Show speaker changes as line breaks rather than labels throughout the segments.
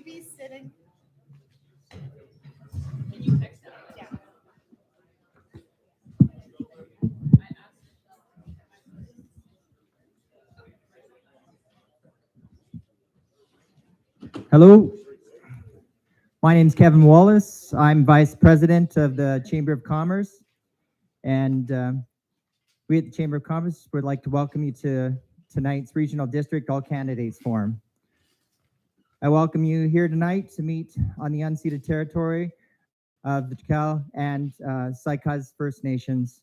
Babysitting.
Hello, my name is Kevin Wallace. I'm Vice President of the Chamber of Commerce, and we at the Chamber of Commerce would like to welcome you to tonight's Regional District All Candidates Forum. I welcome you here tonight to meet on the unceded territory of the Chakal and Sycuz First Nations.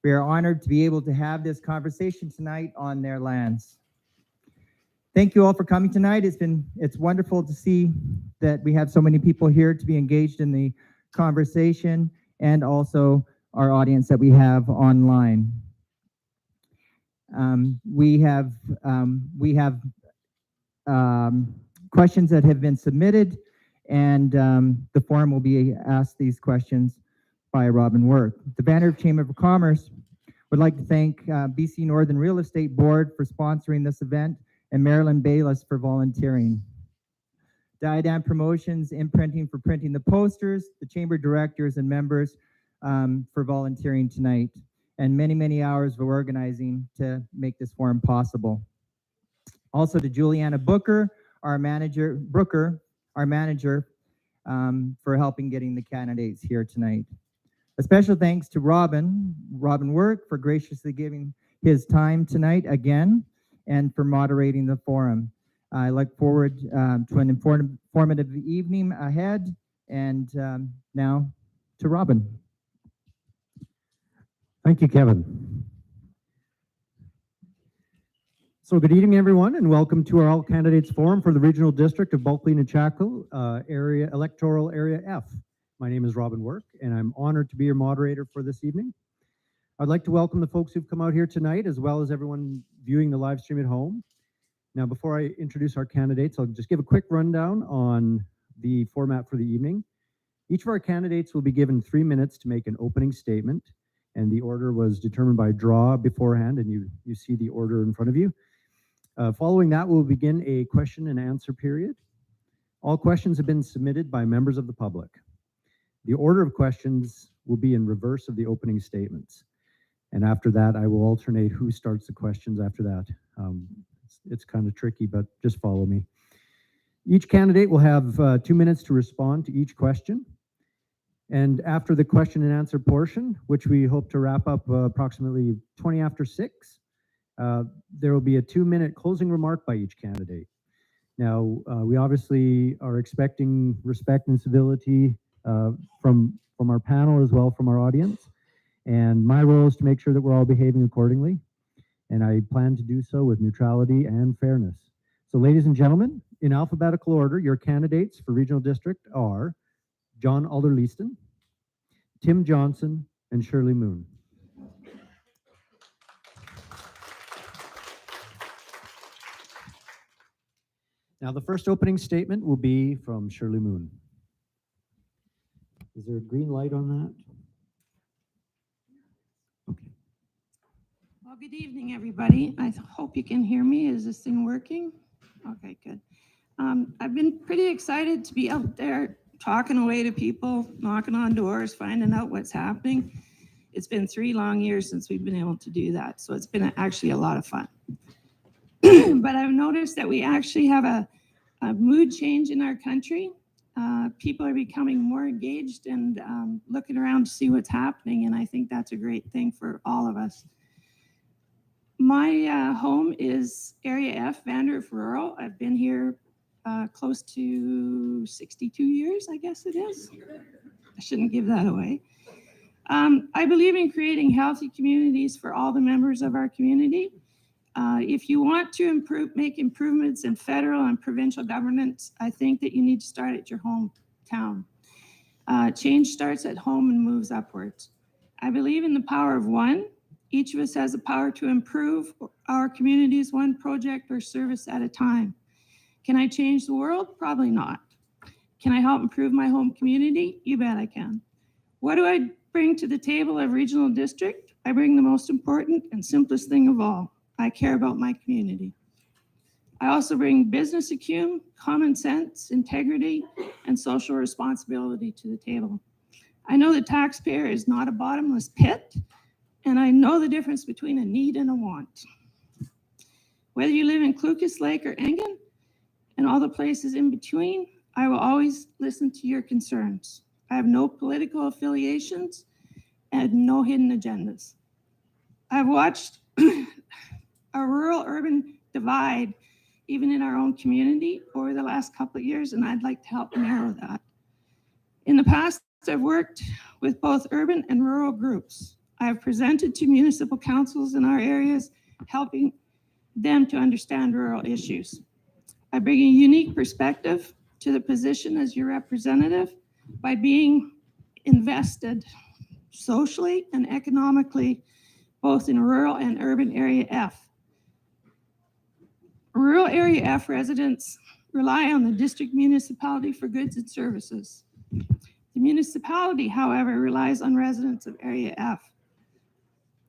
We are honored to be able to have this conversation tonight on their lands. Thank you all for coming tonight. It's wonderful to see that we have so many people here to be engaged in the conversation, and also our audience that we have online. We have questions that have been submitted, and the forum will be asked these questions by Robin Work. The Vanderhoof Chamber of Commerce would like to thank BC Northern Real Estate Board for sponsoring this event, and Marilyn Bayless for volunteering. Diadem Promotions Imprinting for printing the posters, the chamber directors and members for volunteering tonight, and many, many hours of organizing to make this forum possible. Also to Juliana Brooker, our manager, for helping getting the candidates here tonight. A special thanks to Robin Work, for graciously giving his time tonight again, and for moderating the forum. I look forward to an informative evening ahead, and now to Robin.
Thank you, Kevin. So good evening, everyone, and welcome to our All Candidates Forum for the Regional District of Bulkley-Nechako, Electoral Area F. My name is Robin Work, and I'm honored to be your moderator for this evening. I'd like to welcome the folks who've come out here tonight, as well as everyone viewing the live stream at home. Now, before I introduce our candidates, I'll just give a quick rundown on the format for the evening. Each of our candidates will be given 3 minutes to make an opening statement, and the order was determined by draw beforehand, and you see the order in front of you. Following that, we'll begin a question and answer period. All questions have been submitted by members of the public. The order of questions will be in reverse of the opening statements. And after that, I will alternate who starts the questions after that. It's kind of tricky, but just follow me. Each candidate will have 2 minutes to respond to each question. And after the question and answer portion, which we hope to wrap up approximately 20 after 6, there will be a 2-minute closing remark by each candidate. Now, we obviously are expecting respect and civility from our panel, as well from our audience. And my role is to make sure that we're all behaving accordingly. And I plan to do so with neutrality and fairness. So ladies and gentlemen, in alphabetical order, your candidates for Regional District are John Alder Leeson, Tim Johnson, and Shirley Moon. Now the first opening statement will be from Shirley Moon. Is there a green light on that? Okay.
Well, good evening, everybody. I hope you can hear me. Is this thing working? Okay, good. I've been pretty excited to be out there talking away to people, knocking on doors, finding out what's happening. It's been 3 long years since we've been able to do that, so it's been actually a lot of fun. But I've noticed that we actually have a mood change in our country. People are becoming more engaged and looking around to see what's happening, and I think that's a great thing for all of us. My home is Area F, Vanderhoof Rural. I've been here close to 62 years, I guess it is. I shouldn't give that away. I believe in creating healthy communities for all the members of our community. If you want to make improvements in federal and provincial governments, I think that you need to start at your hometown. Change starts at home and moves upwards. I believe in the power of one. Each of us has the power to improve our communities one project or service at a time. Can I change the world? Probably not. Can I help improve my home community? You bet I can. What do I bring to the table of regional district? I bring the most important and simplest thing of all. I care about my community. I also bring business acumen, common sense, integrity, and social responsibility to the table. I know the taxpayer is not a bottomless pit, and I know the difference between a need and a want. Whether you live in Clucas, Lake, or Engen, and all the places in between, I will always listen to your concerns. I have no political affiliations and no hidden agendas. I've watched a rural-urban divide even in our own community over the last couple of years, and I'd like to help narrow that. In the past, I've worked with both urban and rural groups. I have presented to municipal councils in our areas, helping them to understand rural issues. I bring a unique perspective to the position as your representative by being invested socially and economically, both in rural and urban area F. Rural area F residents rely on the district municipality for goods and services. The municipality, however, relies on residents of area F.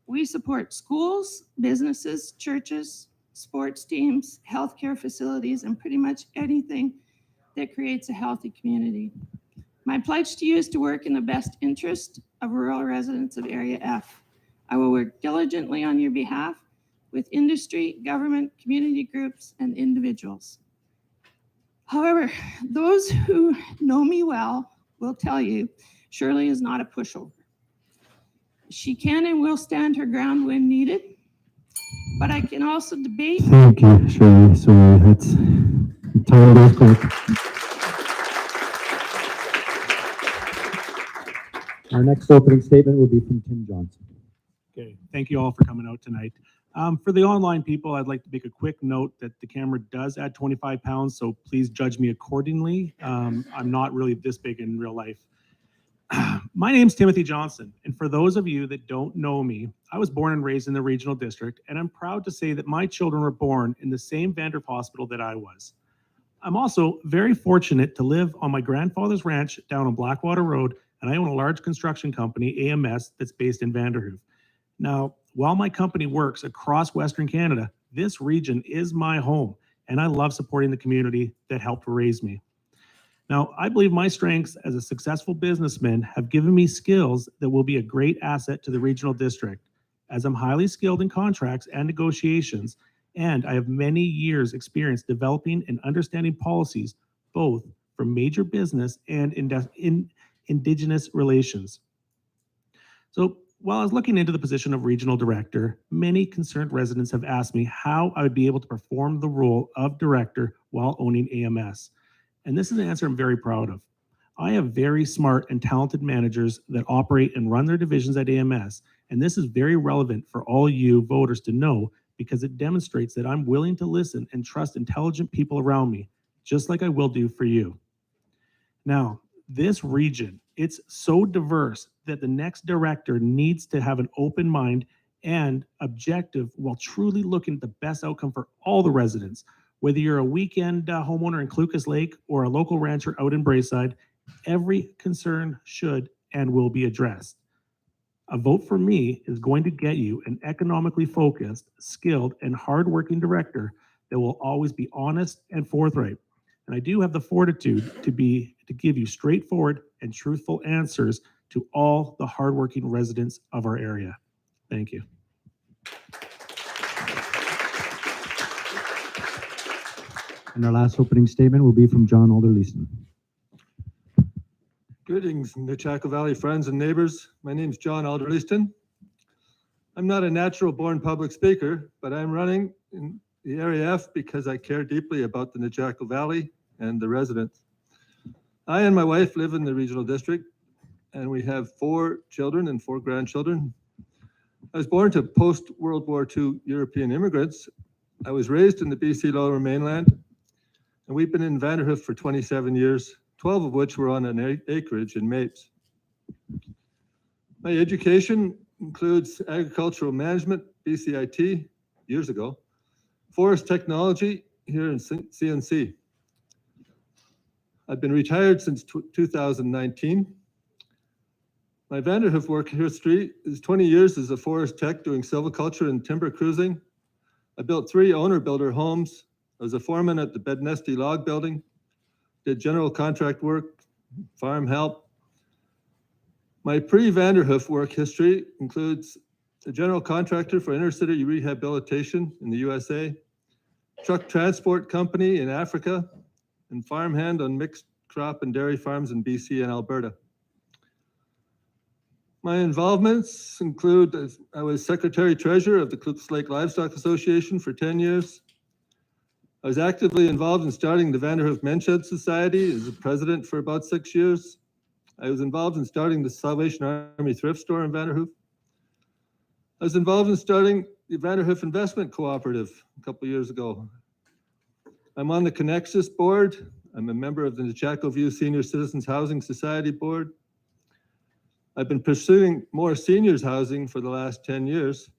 We support schools, businesses, churches, sports teams, healthcare facilities, and pretty much anything that creates a healthy community. My pledge to you is to work in the best interest of rural residents of Area F. I will work diligently on your behalf with industry, government, community groups, and individuals. However, those who know me well will tell you Shirley is not a pushover. She can and will stand her ground when needed, but I can also debate.
Thank you, Shirley. Sorry, that's time goes quick.
Our next opening statement will be from Tim Johnson.
Okay, thank you all for coming out tonight. For the online people, I'd like to make a quick note that the camera does add 25 pounds, so please judge me accordingly. I'm not really this big in real life. My name's Timothy Johnson, and for those of you that don't know me, I was born and raised in the regional district, and I'm proud to say that my children were born in the same Vanderhoof hospital that I was. I'm also very fortunate to live on my grandfather's ranch down on Blackwater Road, and I own a large construction company, AMS, that's based in Vanderhoof. Now, while my company works across Western Canada, this region is my home, and I love supporting the community that helped raise me. Now, I believe my strengths as a successful businessman have given me skills that will be a great asset to the regional district, as I'm highly skilled in contracts and negotiations, and I have many years' experience developing and understanding policies, both for major business and in Indigenous relations. So, while I was looking into the position of regional director, many concerned residents have asked me how I would be able to perform the role of director while owning AMS. And this is an answer I'm very proud of. I have very smart and talented managers that operate and run their divisions at AMS, and this is very relevant for all you voters to know because it demonstrates that I'm willing to listen and trust intelligent people around me, just like I will do for you. Now, this region, it's so diverse that the next director needs to have an open mind and objective while truly looking at the best outcome for all the residents. Whether you're a weekend homeowner in Clucas Lake or a local rancher out in Braeside, every concern should and will be addressed. A vote for me is going to get you an economically focused, skilled, and hardworking director that will always be honest and forthright. And I do have the fortitude to give you straightforward and truthful answers to all the hardworking residents of our area. Thank you.
And our last opening statement will be from John Alder Leeson.
Greetings, Nechako Valley friends and neighbors. My name is John Alder Leeson. I'm not a natural-born public speaker, but I'm running in the Area F because I care deeply about the Nechako Valley and the residents. I and my wife live in the regional district, and we have 4 children and 4 grandchildren. I was born to post-World War II European immigrants. I was raised in the BC Lower Mainland, and we've been in Vanderhoof for 27 years, 12 of which were on an acreage in Mapes. My education includes agricultural management, BCIT, years ago, forest technology here in CNC. I've been retired since 2019. My Vanderhoof work history is 20 years as a forest tech doing silviculture and timber cruising. I built 3 owner-builder homes. I was a foreman at the Bednesty Log Building, did general contract work, farm help. My pre-Vanderhoof work history includes a general contractor for inner-city rehabilitation in the USA, truck transport company in Africa, and farmhand on mixed crop and dairy farms in BC and Alberta. My involvements include, I was secretary-treasurer of the Clucas Lake Livestock Association for 10 years. I was actively involved in starting the Vanderhoof Menshed Society as a president for about 6 years. I was involved in starting the Salvation Army thrift store in Vanderhoof. I was involved in starting the Vanderhoof Investment Cooperative a couple of years ago. I'm on the Connexus board. I'm a member of the Nechako View Senior Citizens Housing Society board. I've been pursuing more seniors housing for the last 10 years.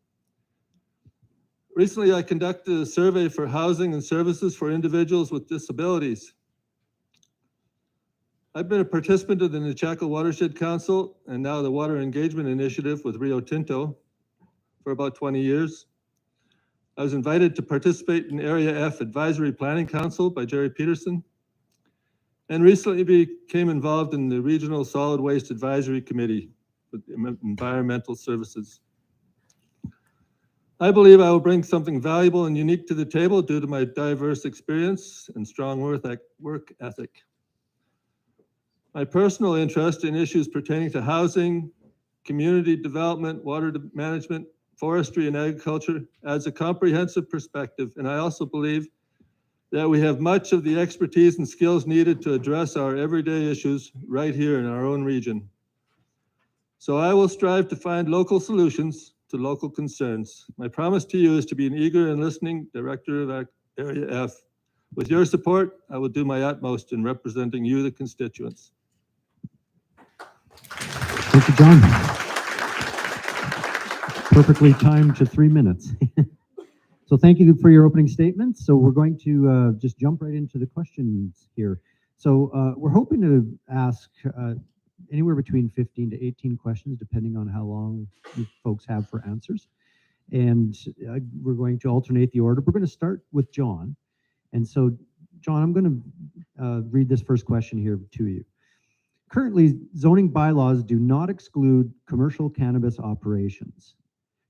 Recently, I conducted a survey for housing and services for individuals with disabilities. I've been a participant of the Nechako Watershed Council and now the Water Engagement Initiative with Rio Tinto for about 20 years. I was invited to participate in Area F Advisory Planning Council by Jerry Peterson, and recently became involved in the Regional Solid Waste Advisory Committee with Environmental Services. I believe I will bring something valuable and unique to the table due to my diverse experience and strong work ethic. My personal interest in issues pertaining to housing, community development, water management, forestry, and agriculture adds a comprehensive perspective, and I also believe that we have much of the expertise and skills needed to address our everyday issues right here in our own region. So I will strive to find local solutions to local concerns. My promise to you is to be an eager and listening director of Area F. With your support, I will do my utmost in representing you, the constituents.
Thank you, John. Perfectly timed to 3 minutes. So thank you for your opening statement. So we're going to just jump right into the questions here. So we're hoping to ask anywhere between 15 to 18 questions, depending on how long you folks have for answers. And we're going to alternate the order. We're going to start with John. And so, John, I'm going to read this first question here to you. Currently, zoning bylaws do not exclude commercial cannabis operations.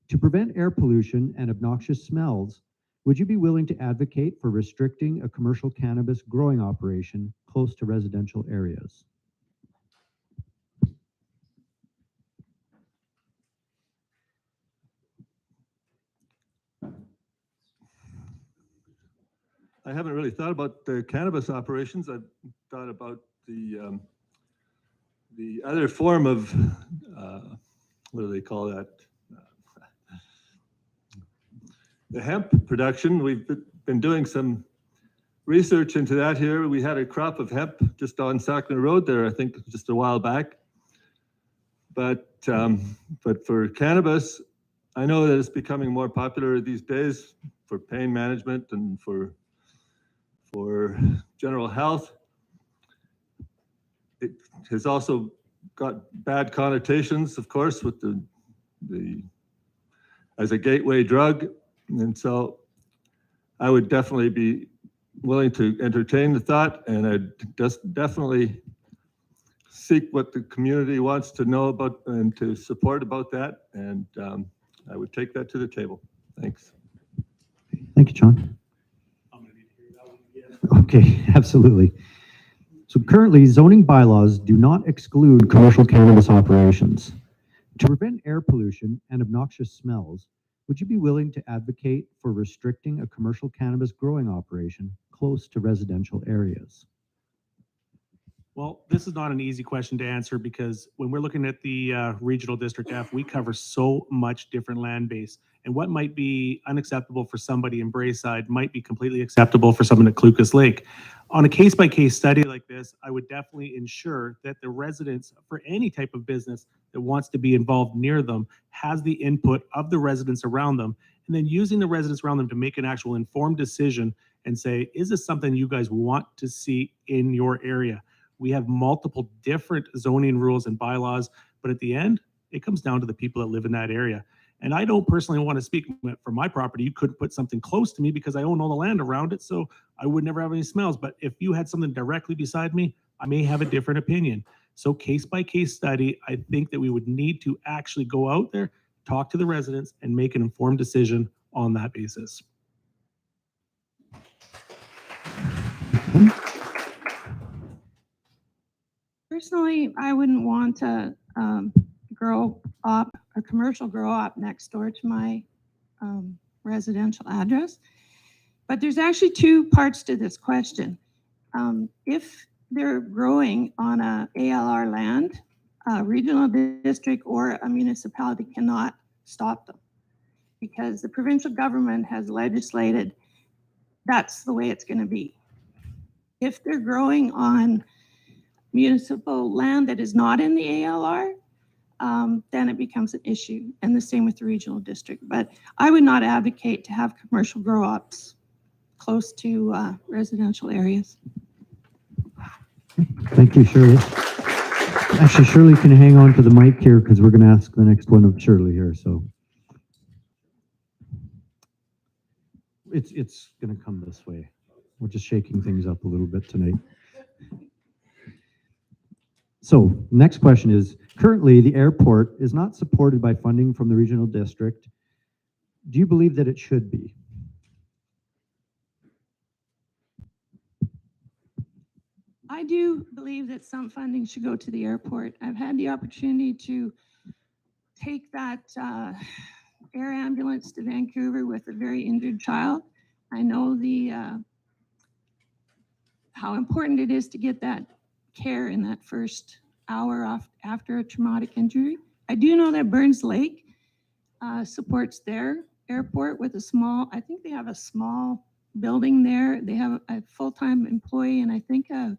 To prevent air pollution and obnoxious smells, would you be willing to advocate for restricting a commercial cannabis growing operation close to residential areas?
I haven't really thought about the cannabis operations. I've thought about the other form of, what do they call that? The hemp production. We've been doing some research into that here. We had a crop of hemp just on Sackner Road there, I think just a while back. But for cannabis, I know that it's becoming more popular these days for pain management and for general health. It has also got bad connotations, of course, with the as a gateway drug. And so I would definitely be willing to entertain the thought, and I'd just definitely seek what the community wants to know about and to support about that. And I would take that to the table. Thanks.
Thank you, John.
I'm going to need to hear that one again.
Okay, absolutely. So currently, zoning bylaws do not exclude commercial cannabis operations. To prevent air pollution and obnoxious smells, would you be willing to advocate for restricting a commercial cannabis growing operation close to residential areas?
Well, this is not an easy question to answer because when we're looking at the Regional District F, we cover so much different land base. And what might be unacceptable for somebody in Braeside might be completely acceptable for someone at Clucas Lake. On a case-by-case study like this, I would definitely ensure that the residents for any type of business that wants to be involved near them has the input of the residents around them, and then using the residents around them to make an actual informed decision and say, is this something you guys want to see in your area? We have multiple different zoning rules and bylaws, but at the end, it comes down to the people that live in that area. And I don't personally want to speak for my property. You couldn't put something close to me because I own all the land around it, so I would never have any smells. But if you had something directly beside me, I may have a different opinion. So case by case study, I think that we would need to actually go out there, talk to the residents, and make an informed decision on that basis.
Personally, I wouldn't want to grow up, a commercial grow up next door to my residential address. But there's actually two parts to this question. If they're growing on a ALR land, a regional district or a municipality cannot stop them because the provincial government has legislated that's the way it's going to be. If they're growing on municipal land that is not in the ALR, then it becomes an issue, and the same with the regional district. But I would not advocate to have commercial grow-ups close to residential areas.
Thank you, Shirley. Actually, Shirley can hang on to the mic here because we're going to ask the next one of Shirley here. So it's going to come this way. We're just shaking things up a little bit tonight. So next question is, currently the airport is not supported by funding from the regional district. Do you believe that it should be?
I do believe that some funding should go to the airport. I've had the opportunity to take that air ambulance to Vancouver with a very injured child. I know the how important it is to get that care in that first hour after a traumatic injury. I do know that Burns Lake supports their airport with a small, I think they have a small building there. They have a full-time employee and I think a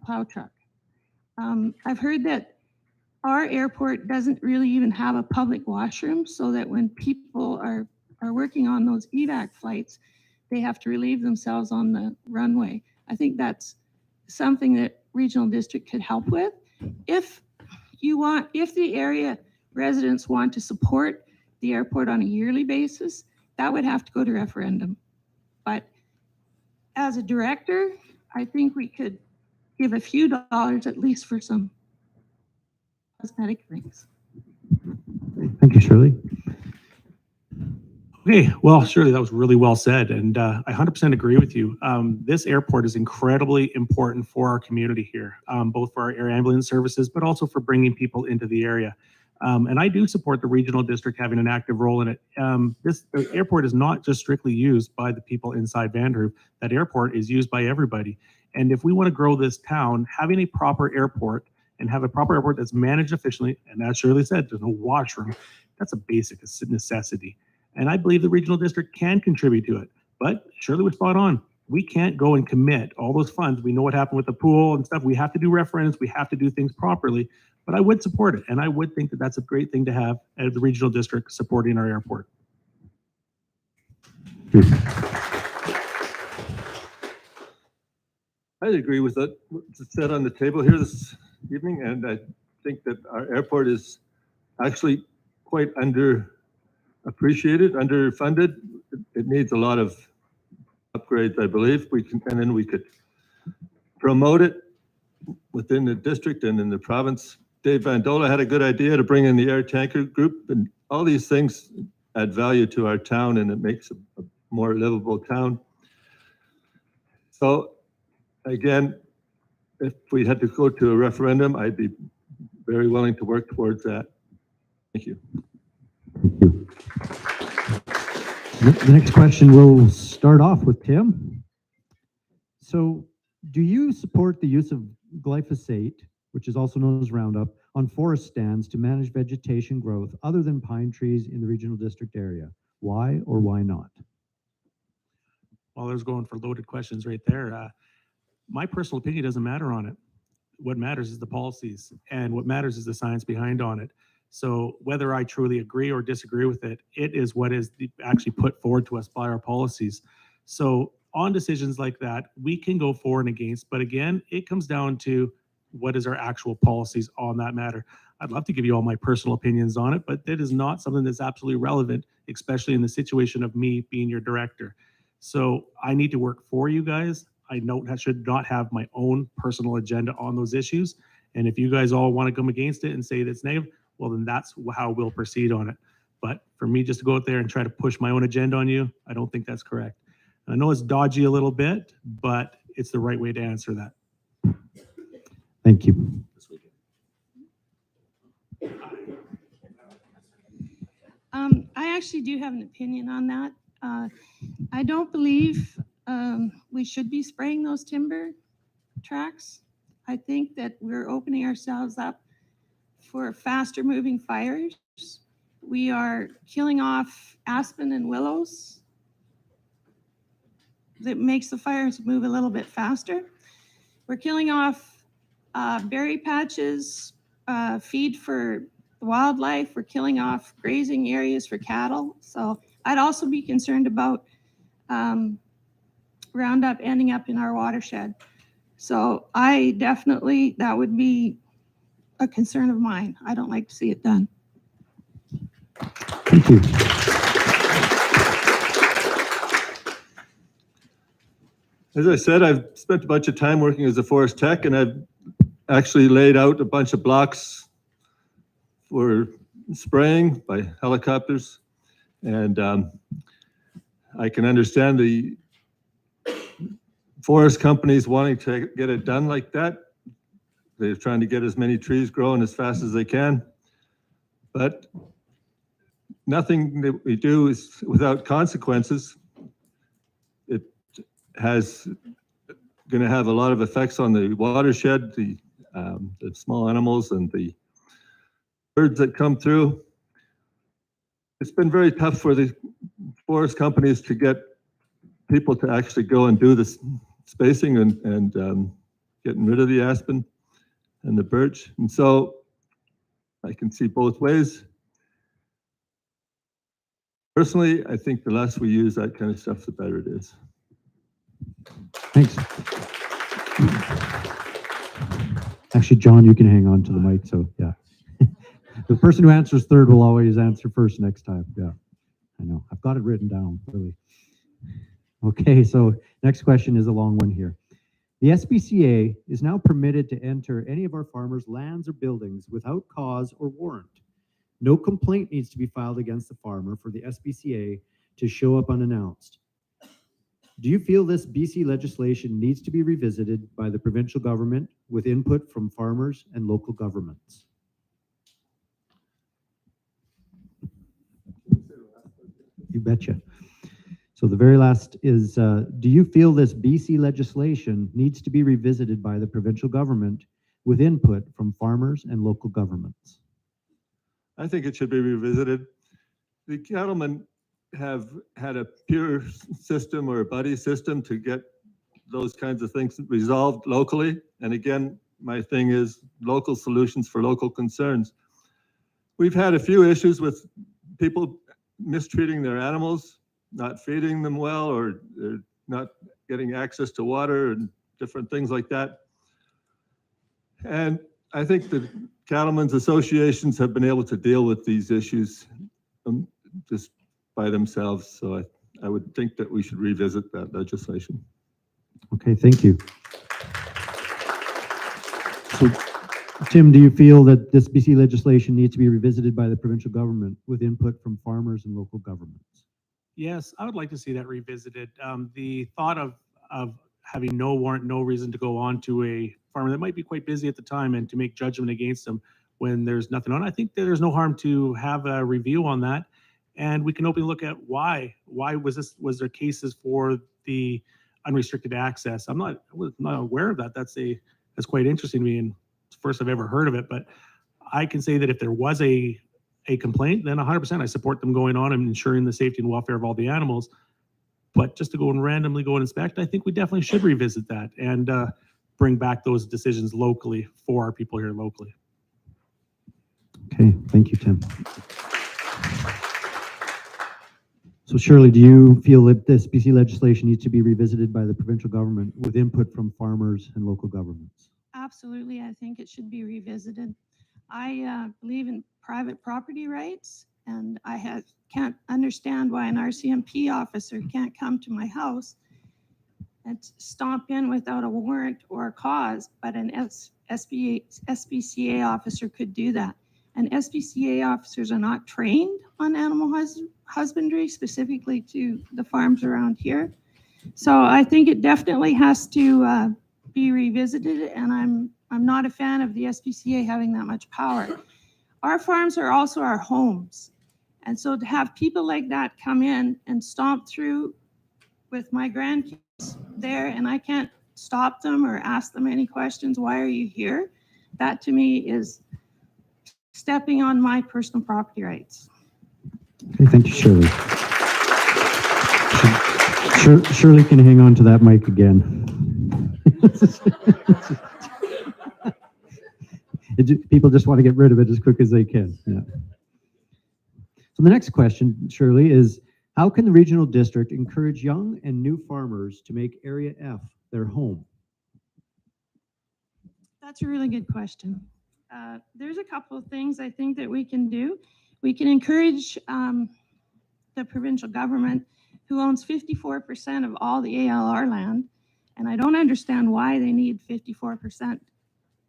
plow truck. I've heard that our airport doesn't really even have a public washroom, so that when people are working on those evac flights, they have to relieve themselves on the runway. I think that's something that regional district could help with. If the area residents want to support the airport on a yearly basis, that would have to go to referendum. But as a director, I think we could give a few dollars at least for some cosmetic things.
Thank you, Shirley.
Okay, well, Shirley, that was really well said, and I 100% agree with you. This airport is incredibly important for our community here, both for our air ambulance services, but also for bringing people into the area. And I do support the regional district having an active role in it. The airport is not just strictly used by the people inside Vanderhoof. That airport is used by everybody. And if we want to grow this town, having a proper airport and have a proper airport that's managed efficiently, and as Shirley said, there's no washroom, that's a basic necessity. And I believe the regional district can contribute to it. But Shirley was spot on. We can't go and commit all those funds. We know what happened with the pool and stuff. We have to do referendums. We have to do things properly. But I would support it. And I would think that that's a great thing to have at the regional district supporting our airport.
I agree with what's said on the table here this evening, and I think that our airport is actually quite underappreciated, underfunded. It needs a lot of upgrades, I believe. And then we could promote it within the district and in the province. Dave Vandola had a good idea to bring in the air tanker group, and all these things add value to our town, and it makes a more livable town. So again, if we had to go to a referendum, I'd be very willing to work towards that. Thank you.
Thank you.
The next question will start off with Tim. So, do you support the use of glyphosate, which is also known as Roundup, on forest stands to manage vegetation growth other than pine trees in the regional district area? Why or why not?
Well, there's going for loaded questions right there. My personal opinion doesn't matter on it. What matters is the policies, and what matters is the science behind on it. So whether I truly agree or disagree with it, it is what is actually put forward to us by our policies. So on decisions like that, we can go for and against, but again, it comes down to what is our actual policies on that matter. I'd love to give you all my personal opinions on it, but it is not something that's absolutely relevant, especially in the situation of me being your director. So I need to work for you guys. I should not have my own personal agenda on those issues. And if you guys all want to come against it and say that's negative, well, then that's how we'll proceed on it. But for me just to go out there and try to push my own agenda on you, I don't think that's correct. I know it's dodgy a little bit, but it's the right way to answer that.
Thank you.
I actually do have an opinion on that. I don't believe we should be spraying those timber tracks. I think that we're opening ourselves up for faster moving fires. We are killing off aspen and willows. That makes the fires move a little bit faster. We're killing off berry patches, feed for wildlife. We're killing off grazing areas for cattle. So I'd also be concerned about Roundup ending up in our watershed. So I definitely, that would be a concern of mine. I don't like to see it done.
Thank you.
As I said, I've spent a bunch of time working as a forest tech, and I've actually laid out a bunch of blocks for spraying by helicopters. And I can understand the forest companies wanting to get it done like that. They're trying to get as many trees growing as fast as they can. But nothing that we do is without consequences. It has going to have a lot of effects on the watershed, the small animals and the birds that come through. It's been very tough for the forest companies to get people to actually go and do this spacing and getting rid of the aspen and the birch. And so I can see both ways. Personally, I think the less we use that kind of stuff, the better it is.
Thanks. Actually, John, you can hang on to the mic, so yeah. The person who answers third will always answer first next time. Yeah, I know. I've got it written down, really. Okay, so next question is a long one here. The SPCA is now permitted to enter any of our farmers' lands or buildings without cause or warrant. No complaint needs to be filed against the farmer for the SPCA to show up unannounced. Do you feel this BC legislation needs to be revisited by the provincial government with input from farmers and local governments? You betcha. So the very last is, do you feel this BC legislation needs to be revisited by the provincial government with input from farmers and local governments?
I think it should be revisited. The cattlemen have had a peer system or a buddy system to get those kinds of things resolved locally. And again, my thing is local solutions for local concerns. We've had a few issues with people mistreating their animals, not feeding them well, or they're not getting access to water and different things like that. And I think the cattlemen's associations have been able to deal with these issues just by themselves. So I would think that we should revisit that legislation.
Okay, thank you. So, Tim, do you feel that this BC legislation needs to be revisited by the provincial government with input from farmers and local governments?
Yes, I would like to see that revisited. The thought of having no warrant, no reason to go on to a farmer that might be quite busy at the time and to make judgment against them when there's nothing on. I think that there's no harm to have a review on that, and we can openly look at why was there cases for the unrestricted access. I was not aware of that. That's quite interesting to me, and it's the first I've ever heard of it. But I can say that if there was a complaint, then 100% I support them going on and ensuring the safety and welfare of all the animals. But just to go and randomly go and inspect, I think we definitely should revisit that and bring back those decisions locally for our people here locally.
Okay, thank you, Tim. So Shirley, do you feel that this BC legislation needs to be revisited by the provincial government with input from farmers and local governments?
Absolutely, I think it should be revisited. I believe in private property rights, and I can't understand why an RCMP officer can't come to my house and stomp in without a warrant or a cause, but an SPCA officer could do that. And SPCA officers are not trained on animal husbandry, specifically to the farms around here. So I think it definitely has to be revisited, and I'm not a fan of the SPCA having that much power. Our farms are also our homes. And so to have people like that come in and stomp through with my grandkids there, and I can't stop them or ask them any questions, why are you here? That to me is stepping on my personal property rights.
Okay, thank you, Shirley. Shirley can hang on to that mic again. People just want to get rid of it as quick as they can. Yeah. So the next question, Shirley, is how can the regional district encourage young and new farmers to make Area F their home?
That's a really good question. There's a couple of things I think that we can do. We can encourage the provincial government, who owns 54% of all the ALR land, and I don't understand why they need 54%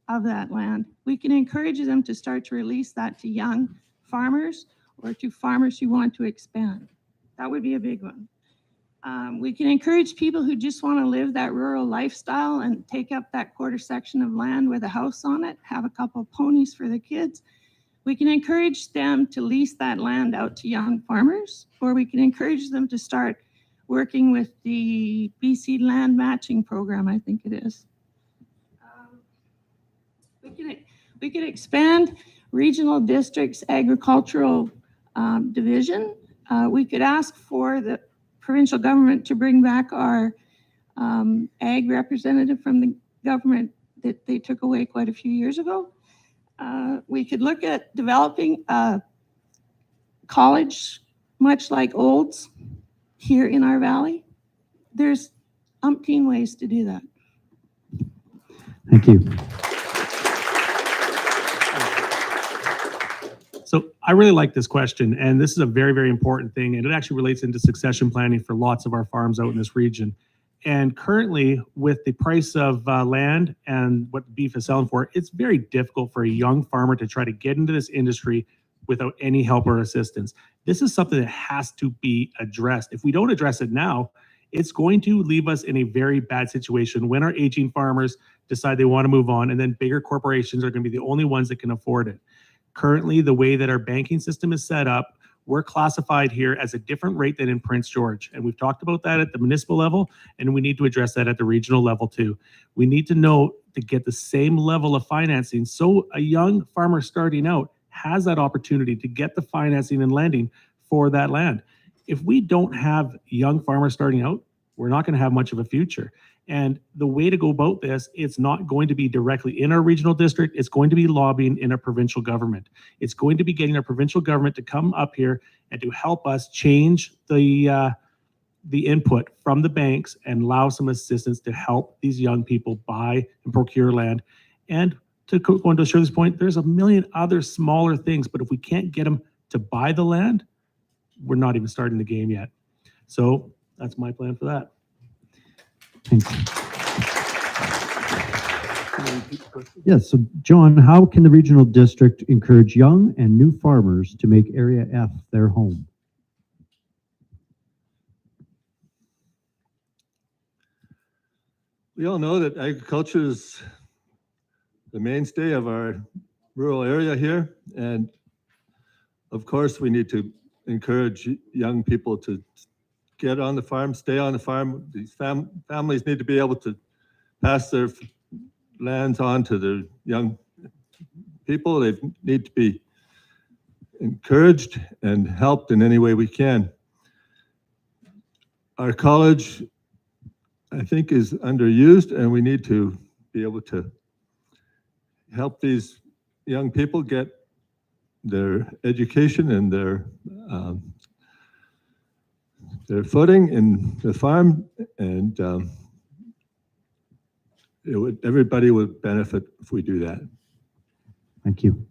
of that land. We can encourage them to start to release that to young farmers or to farmers who want to expand. That would be a big one. We can encourage people who just want to live that rural lifestyle and take up that quarter section of land with a house on it, have a couple of ponies for the kids. We can encourage them to lease that land out to young farmers, or we can encourage them to start working with the BC land matching program, I think it is. We can expand regional districts agricultural division. We could ask for the provincial government to bring back our ag representative from the government that they took away quite a few years ago. We could look at developing a college, much like Olds, here in our valley. There's umpteen ways to do that.
Thank you.
So I really like this question, and this is a very, very important thing, and it actually relates into succession planning for lots of our farms out in this region. And currently, with the price of land and what beef is selling for, it's very difficult for a young farmer to try to get into this industry without any help or assistance. This is something that has to be addressed. If we don't address it now, it's going to leave us in a very bad situation when our aging farmers decide they want to move on, and then bigger corporations are going to be the only ones that can afford it. Currently, the way that our banking system is set up, we're classified here as a different rate than in Prince George. And we've talked about that at the municipal level, and we need to address that at the regional level too. We need to know to get the same level of financing so a young farmer starting out has that opportunity to get the financing and lending for that land. If we don't have young farmers starting out, we're not going to have much of a future. And the way to go about this, it's not going to be directly in our regional district. It's going to be lobbying in our provincial government. It's going to be getting our provincial government to come up here and to help us change the input from the banks and allow some assistance to help these young people buy and procure land. And to go into Shirley's point, there's a million other smaller things, but if we can't get them to buy the land, we're not even starting the game yet. So that's my plan for that.
Thanks. Yes, so John, how can the regional district encourage young and new farmers to make Area F their home?
We all know that agriculture is the mainstay of our rural area here. And of course, we need to encourage young people to get on the farm, stay on the farm. These families need to be able to pass their lands on to their young people. They need to be encouraged and helped in any way we can. Our college, I think, is underused, and we need to be able to help these young people get their education and their footing in the farm, and everybody would benefit if we do that.
Thank you.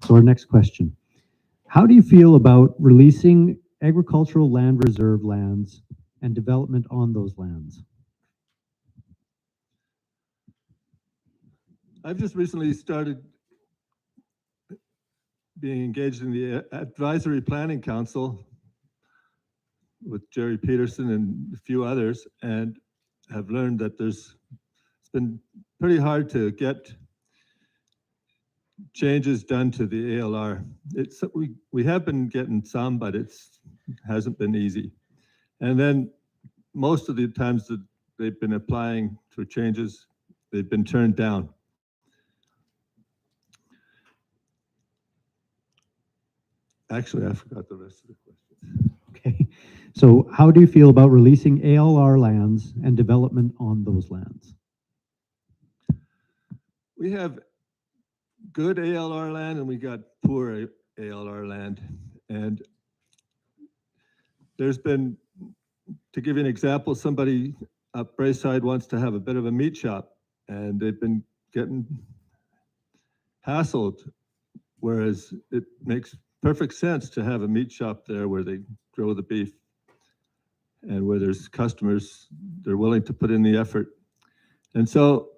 So our next question. How do you feel about releasing agricultural land reserve lands and development on those lands?
I've just recently started being engaged in the Advisory Planning Council with Jerry Peterson and a few others, and have learned that it's been pretty hard to get changes done to the ALR. We have been getting some, but hasn't been easy. And then most of the times that they've been applying for changes, they've been turned down. Actually, I forgot the rest of the question.
Okay. So how do you feel about releasing ALR lands and development on those lands?
We have good ALR land and we got poor ALR land. And there's been, to give you an example, somebody up Braeside wants to have a bit of a meat shop, and they've been getting hassled, whereas it makes perfect sense to have a meat shop there where they grow the beef and where there's customers, they're willing to put in the effort. And so,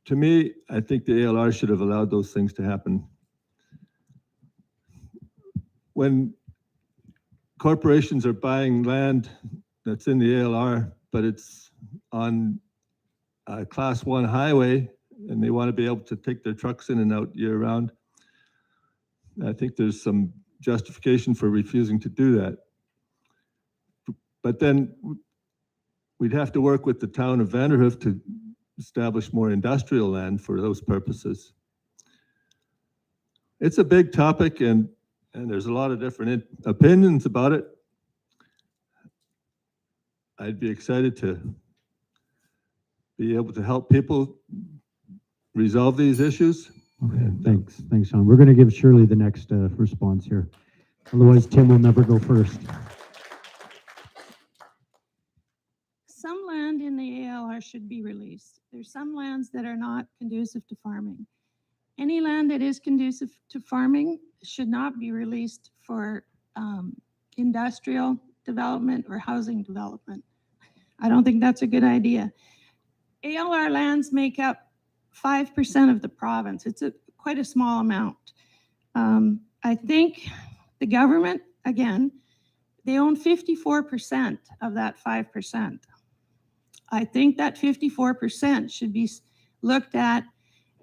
to me, I think the ALR should have allowed those things to happen. When corporations are buying land that's in the ALR, but it's on a Class 1 highway, and they want to be able to take their trucks in and out year-round, I think there's some justification for refusing to do that. But then we'd have to work with the town of Vanderhoof to establish more industrial land for those purposes. It's a big topic, and there's a lot of different opinions about it. I'd be excited to be able to help people resolve these issues.
Okay, thanks. Thanks, Sean. We're going to give Shirley the next response here. Otherwise, Tim will never go first.
Some land in the ALR should be released. There's some lands that are not conducive to farming. Any land that is conducive to farming should not be released for industrial development or housing development. I don't think that's a good idea. ALR lands make up 5% of the province. It's quite a small amount. I think the government, again, they own 54% of that 5%. I think that 54% should be looked at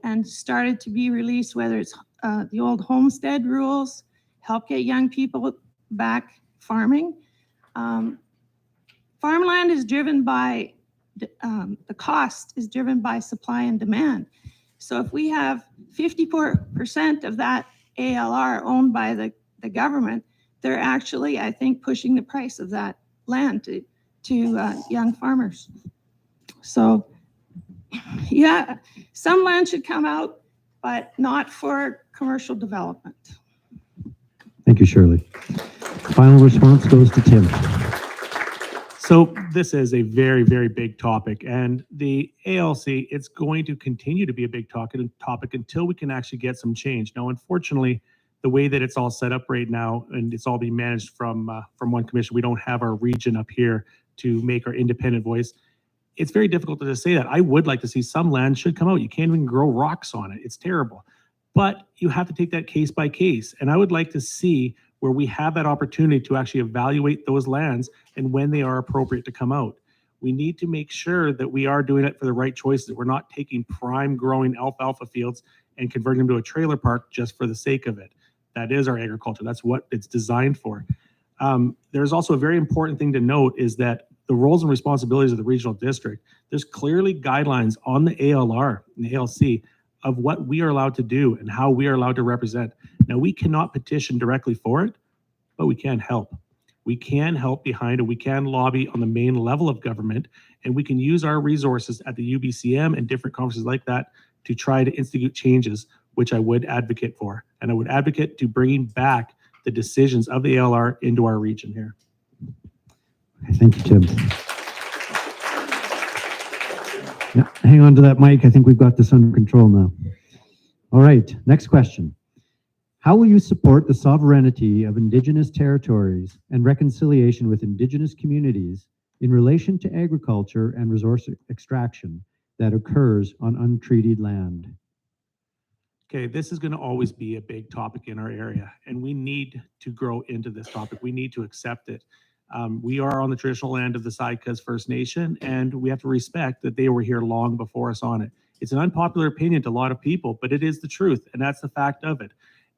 and started to be released, whether it's the old homestead rules, help get young people back farming. Farmland is driven by, the cost is driven by supply and demand. So if we have 54% of that ALR owned by the government, they're actually, I think, pushing the price of that land to young farmers. So, yeah, some land should come out, but not for commercial development.
Thank you, Shirley. Final response goes to Tim.
So this is a very, very big topic, and the ALC, it's going to continue to be a big topic until we can actually get some change. Now, unfortunately, the way that it's all set up right now, and it's all being managed from one commission, we don't have our region up here to make our independent voice. It's very difficult to just say that. I would like to see some land should come out. You can't even grow rocks on it. It's terrible. But you have to take that case by case. And I would like to see where we have that opportunity to actually evaluate those lands and when they are appropriate to come out. We need to make sure that we are doing it for the right choices. We're not taking prime growing alfalfa fields and converting them to a trailer park just for the sake of it. That is our agriculture. That's what it's designed for. There's also a very important thing to note is that the roles and responsibilities of the regional district, there's clearly guidelines on the ALR and the ALC of what we are allowed to do and how we are allowed to represent. Now, we cannot petition directly for it, but we can help. We can help behind it. We can lobby on the main level of government, and we can use our resources at the UBCM and different conferences like that to try to instigate changes, which I would advocate for. And I would advocate to bringing back the decisions of the ALR into our region here.
Okay, thank you, Tim. Yeah, hang on to that mic. I think we've got this under control now. All right, next question. How will you support the sovereignty of Indigenous territories and reconciliation with Indigenous communities in relation to agriculture and resource extraction that occurs on untreated land?
Okay, this is going to always be a big topic in our area, and we need to grow into this topic. We need to accept it. We are on the traditional land of the Sikas First Nation, and we have to respect that they were here long before us on it. It's an unpopular opinion to a lot of people, but it is the truth, and that's the fact of it.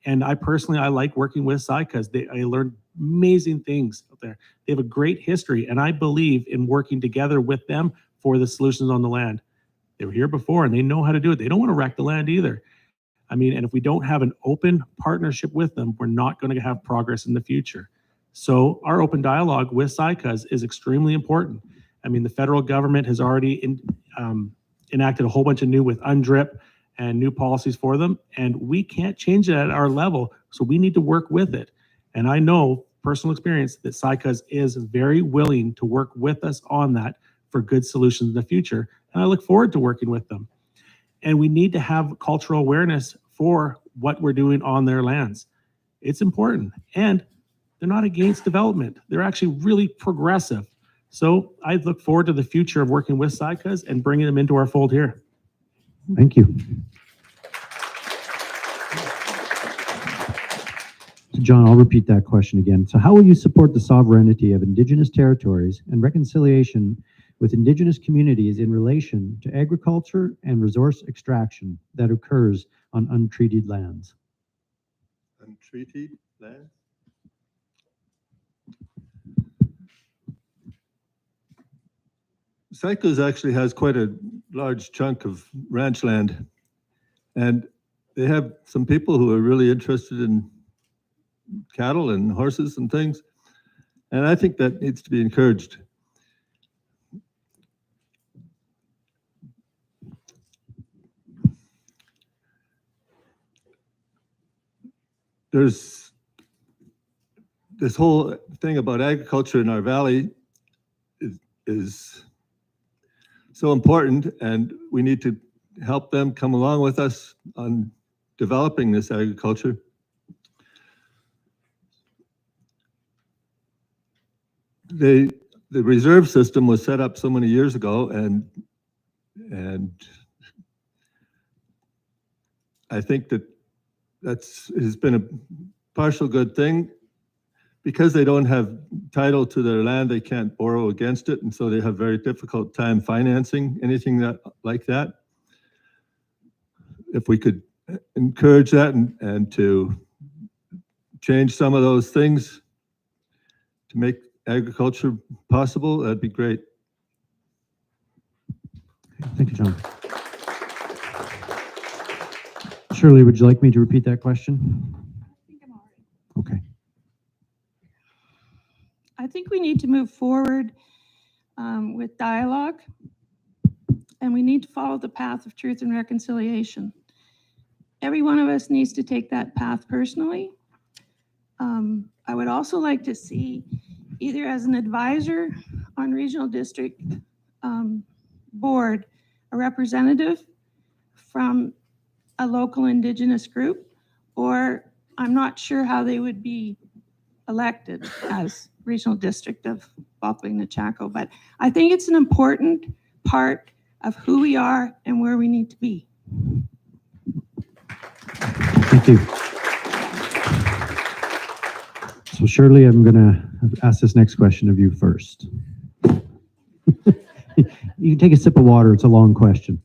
And I personally, I like working with Sikas. I learned amazing things out there. They have a great history, and I believe in working together with them for the solutions on the land. They were here before, and they know how to do it. They don't want to wreck the land either. I mean, and if we don't have an open partnership with them, we're not going to have progress in the future. So our open dialogue with Sikas is extremely important. I mean, the federal government has already enacted a whole bunch of new with UNDRIP and new policies for them, and we can't change it at our level, so we need to work with it. And I know, personal experience, that Sikas is very willing to work with us on that for good solutions in the future, and I look forward to working with them. And we need to have cultural awareness for what we're doing on their lands. It's important, and they're not against development. They're actually really progressive. So I look forward to the future of working with Sikas and bringing them into our fold here.
Thank you. So John, I'll repeat that question again. So how will you support the sovereignty of Indigenous territories and reconciliation with Indigenous communities in relation to agriculture and resource extraction that occurs on untreated lands?
Untreated land? Sikas actually has quite a large chunk of ranch land, and they have some people who are really interested in cattle and horses and things, and I think that needs to be encouraged. There's this whole thing about agriculture in our valley is so important, and we need to help them come along with us on developing this agriculture. The reserve system was set up so many years ago, and I think that has been a partial good thing. Because they don't have title to their land, they can't borrow against it, and so they have very difficult time financing anything like that. If we could encourage that and to change some of those things to make agriculture possible, that'd be great.
Thank you, John. Shirley, would you like me to repeat that question?
I think I'm all right.
Okay.
I think we need to move forward with dialogue, and we need to follow the path of truth and reconciliation. Every one of us needs to take that path personally. I would also like to see, either as an advisor on regional district board, a representative from a local Indigenous group, or I'm not sure how they would be elected as regional district of Bulkley-Nechako, but I think it's an important part of who we are and where we need to be.
Thank you. So Shirley, I'm going to ask this next question of you first. You can take a sip of water. It's a long question.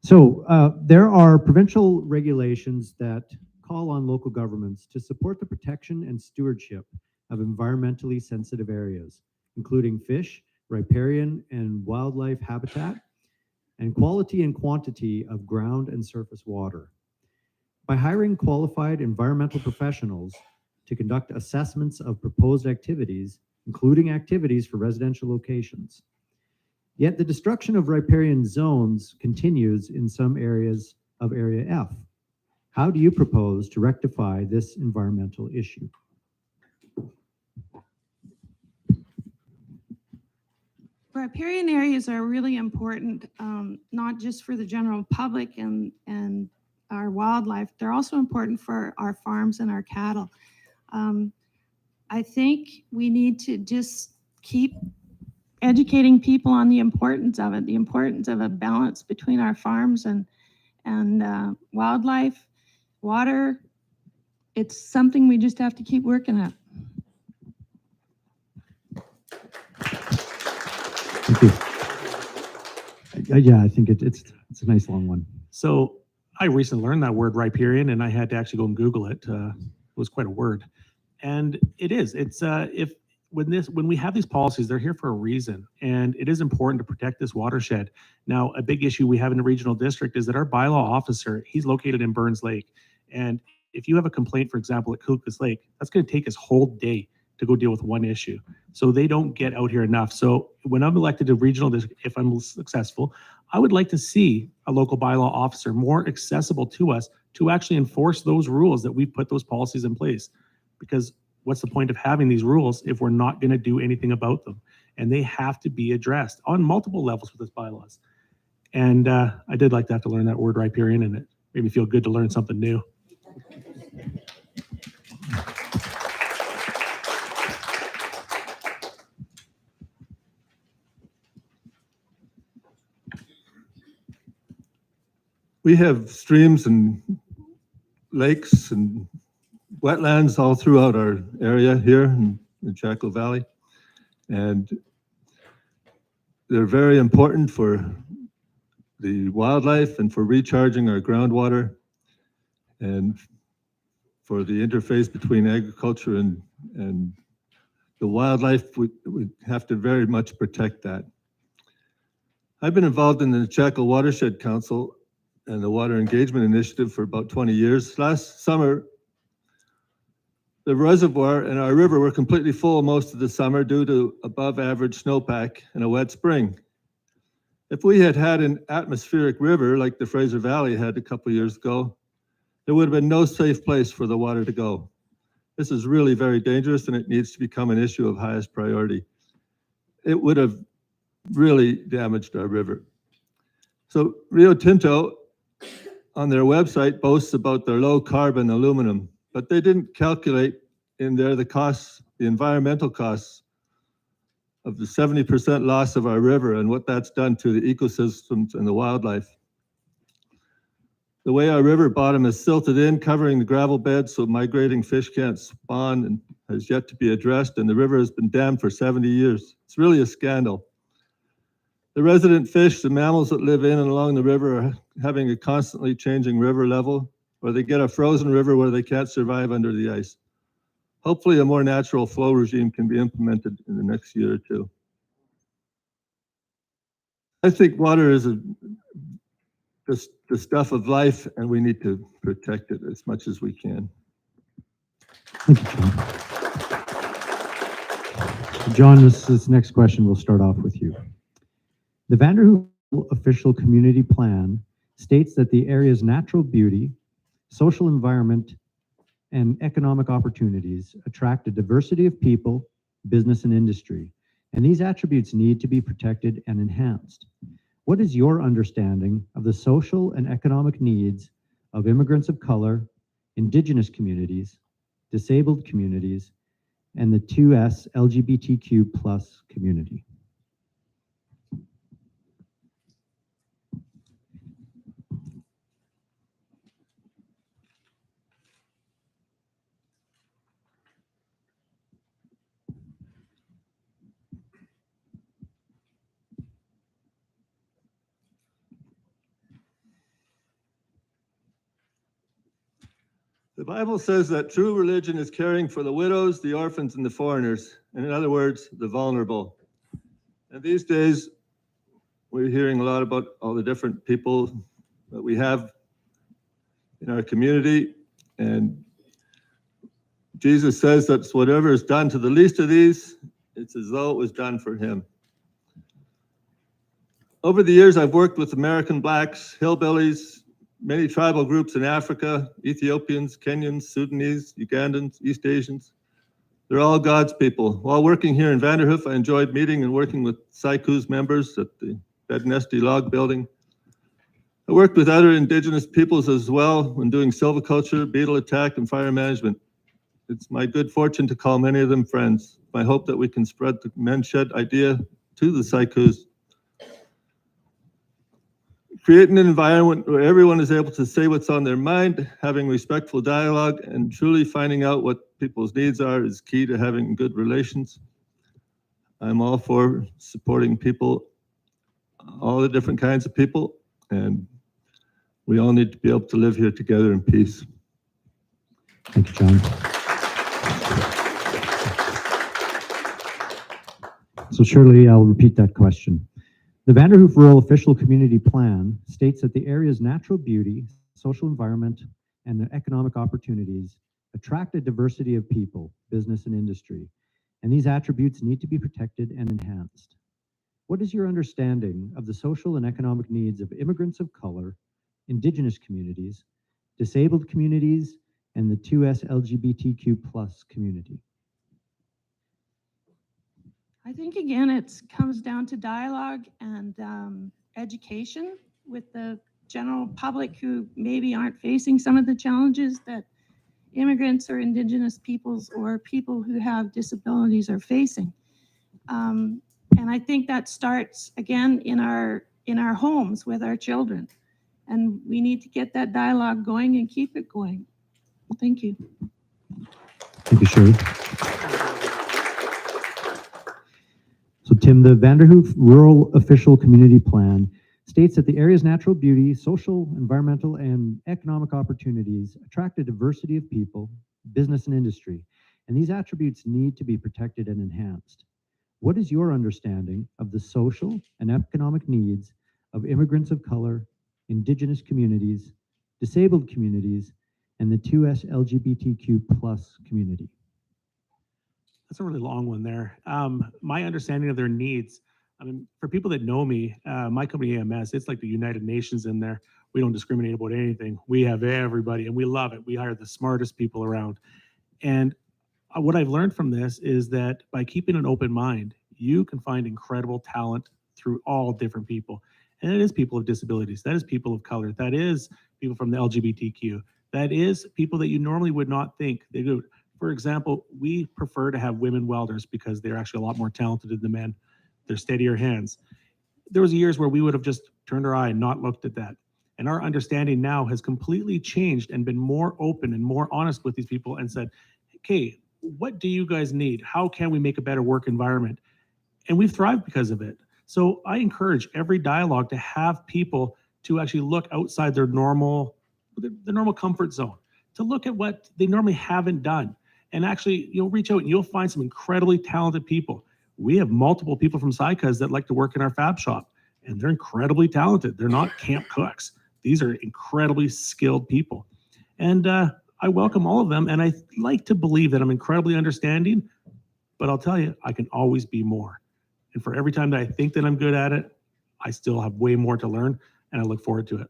So there are provincial regulations that call on local governments to support the protection and stewardship of environmentally sensitive areas, including fish, riparian, and wildlife habitat, and quality and quantity of ground and surface water. By hiring qualified environmental professionals to conduct assessments of proposed activities, including activities for residential locations. Yet the destruction of riparian zones continues in some areas of Area F. How do you propose to rectify this environmental issue?
Riparian areas are really important, not just for the general public and our wildlife. They're also important for our farms and our cattle. I think we need to just keep educating people on the importance of it, the importance of a balance between our farms and wildlife, water. It's something we just have to keep working at.
Thank you. Yeah, I think it's a nice long one.
So I recently learned that word riparian, and I had to actually go and Google it. It was quite a word, and it is. It's when we have these policies, they're here for a reason, and it is important to protect this watershed. Now, a big issue we have in the regional district is that our bylaw officer, he's located in Burns Lake, and if you have a complaint, for example, at Clucas Lake, that's going to take his whole day to go deal with one issue. So they don't get out here enough. So when I'm elected to regional district, if I'm successful, I would like to see a local bylaw officer more accessible to us to actually enforce those rules that we put those policies in place. Because what's the point of having these rules if we're not going to do anything about them? And they have to be addressed on multiple levels with this bylaws. And I did like to have to learn that word riparian, and it made me feel good to learn something new.
We have streams and lakes and wetlands all throughout our area here in the Nechako Valley. And they're very important for the wildlife and for recharging our groundwater and for the interface between agriculture and the wildlife. We have to very much protect that. I've been involved in the Nechako Watershed Council and the Water Engagement Initiative for about 20 years. Last summer, the reservoir and our river were completely full most of the summer due to above average snowpack and a wet spring. If we had had an atmospheric river like the Fraser Valley had a couple of years ago, there would have been no safe place for the water to go. This is really very dangerous, and it needs to become an issue of highest priority. It would have really damaged our river. So Rio Tinto on their website boasts about their low carbon aluminum, but they didn't calculate in there the costs, the environmental costs of the 70% loss of our river and what that's done to the ecosystems and the wildlife. The way our river bottom is silted in, covering the gravel bed so migrating fish can't spawn, and has yet to be addressed, and the river has been dammed for 70 years. It's really a scandal. The resident fish, the mammals that live in and along the river, are having a constantly changing river level, or they get a frozen river where they can't survive under the ice. Hopefully a more natural flow regime can be implemented in the next year or two. I think water is the stuff of life, and we need to protect it as much as we can.
Thank you, John. John, this next question will start off with you. The Vanderhoof official community plan states that the area's natural beauty, social environment, and economic opportunities attract a diversity of people, business, and industry, and these attributes need to be protected and enhanced. What is your understanding of the social and economic needs of immigrants of color, Indigenous communities, disabled communities, and the 2S LGBTQ+ community?
The Bible says that true religion is caring for the widows, the orphans, and the foreigners, and in other words, the vulnerable. And these days, we're hearing a lot about all the different people that we have in our community, and Jesus says that whatever is done to the least of these, it's as though it was done for him. Over the years, I've worked with American blacks, hillbillies, many tribal groups in Africa, Ethiopians, Kenyans, Sudanese, Ugandans, East Asians. They're all God's people. While working here in Vanderhoof, I enjoyed meeting and working with Saiku's members at the Bednesty Log Building. I worked with other Indigenous peoples as well when doing silviculture, beetle attack, and fire management. It's my good fortune to call many of them friends. I hope that we can spread the Menshed idea to the Saikus. Creating an environment where everyone is able to say what's on their mind, having respectful dialogue, and truly finding out what people's needs are is key to having good relations. I'm all for supporting people, all the different kinds of people, and we all need to be able to live here together in peace.
Thank you, John. So Shirley, I'll repeat that question. The Vanderhoof Rural Official Community Plan states that the area's natural beauty, social environment, and the economic opportunities attract a diversity of people, business, and industry, and these attributes need to be protected and enhanced. What is your understanding of the social and economic needs of immigrants of color, Indigenous communities, disabled communities, and the 2S LGBTQ+ community?
I think, again, it comes down to dialogue and education with the general public who maybe aren't facing some of the challenges that immigrants or Indigenous peoples or people who have disabilities are facing. And I think that starts, again, in our homes with our children. And we need to get that dialogue going and keep it going. Thank you.
Thank you, Shirley. So Tim, the Vanderhoof Rural Official Community Plan states that the area's natural beauty, social, environmental, and economic opportunities attract a diversity of people, business, and industry, and these attributes need to be protected and enhanced. What is your understanding of the social and economic needs of immigrants of color, Indigenous communities, disabled communities, and the 2S LGBTQ+ community?
That's a really long one there. My understanding of their needs, I mean, for people that know me, my company AMS, it's like the United Nations in there. We don't discriminate about anything. We have everybody and we love it. We hire the smartest people around. And what I've learned from this is that by keeping an open mind, you can find incredible talent through all different people. And it is people of disabilities. That is people of color. That is people from the LGBTQ. That is people that you normally would not think they do. For example, we prefer to have women welders because they're actually a lot more talented than the men. They're steadier hands. There was years where we would have just turned our eye and not looked at that. And our understanding now has completely changed and been more open and more honest with these people and said, okay, what do you guys need? How can we make a better work environment? And we've thrived because of it. So I encourage every dialogue to have people to actually look outside their normal comfort zone, to look at what they normally haven't done. And actually, you'll reach out and you'll find some incredibly talented people. We have multiple people from SICAs that like to work in our fab shop, and they're incredibly talented. They're not camp cooks. These are incredibly skilled people. And I welcome all of them, and I like to believe that I'm incredibly understanding, but I'll tell you, I can always be more. And for every time that I think that I'm good at it, I still have way more to learn, and I look forward to it.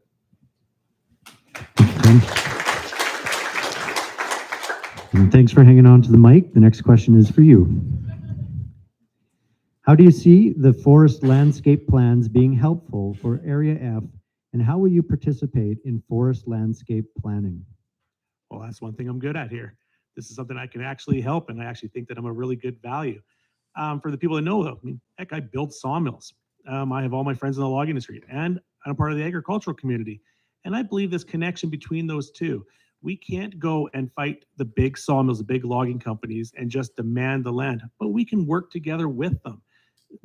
And thanks for hanging on to the mic. The next question is for you. How do you see the forest landscape plans being helpful for Area F, and how will you participate in forest landscape planning?
Well, that's one thing I'm good at here. This is something I can actually help, and I actually think that I'm a really good value. For the people that know, though, I mean, heck, I build sawmills. I have all my friends in the log industry, and I'm part of the agricultural community. And I believe this connection between those two. We can't go and fight the big sawmills, the big logging companies, and just demand the land, but we can work together with them.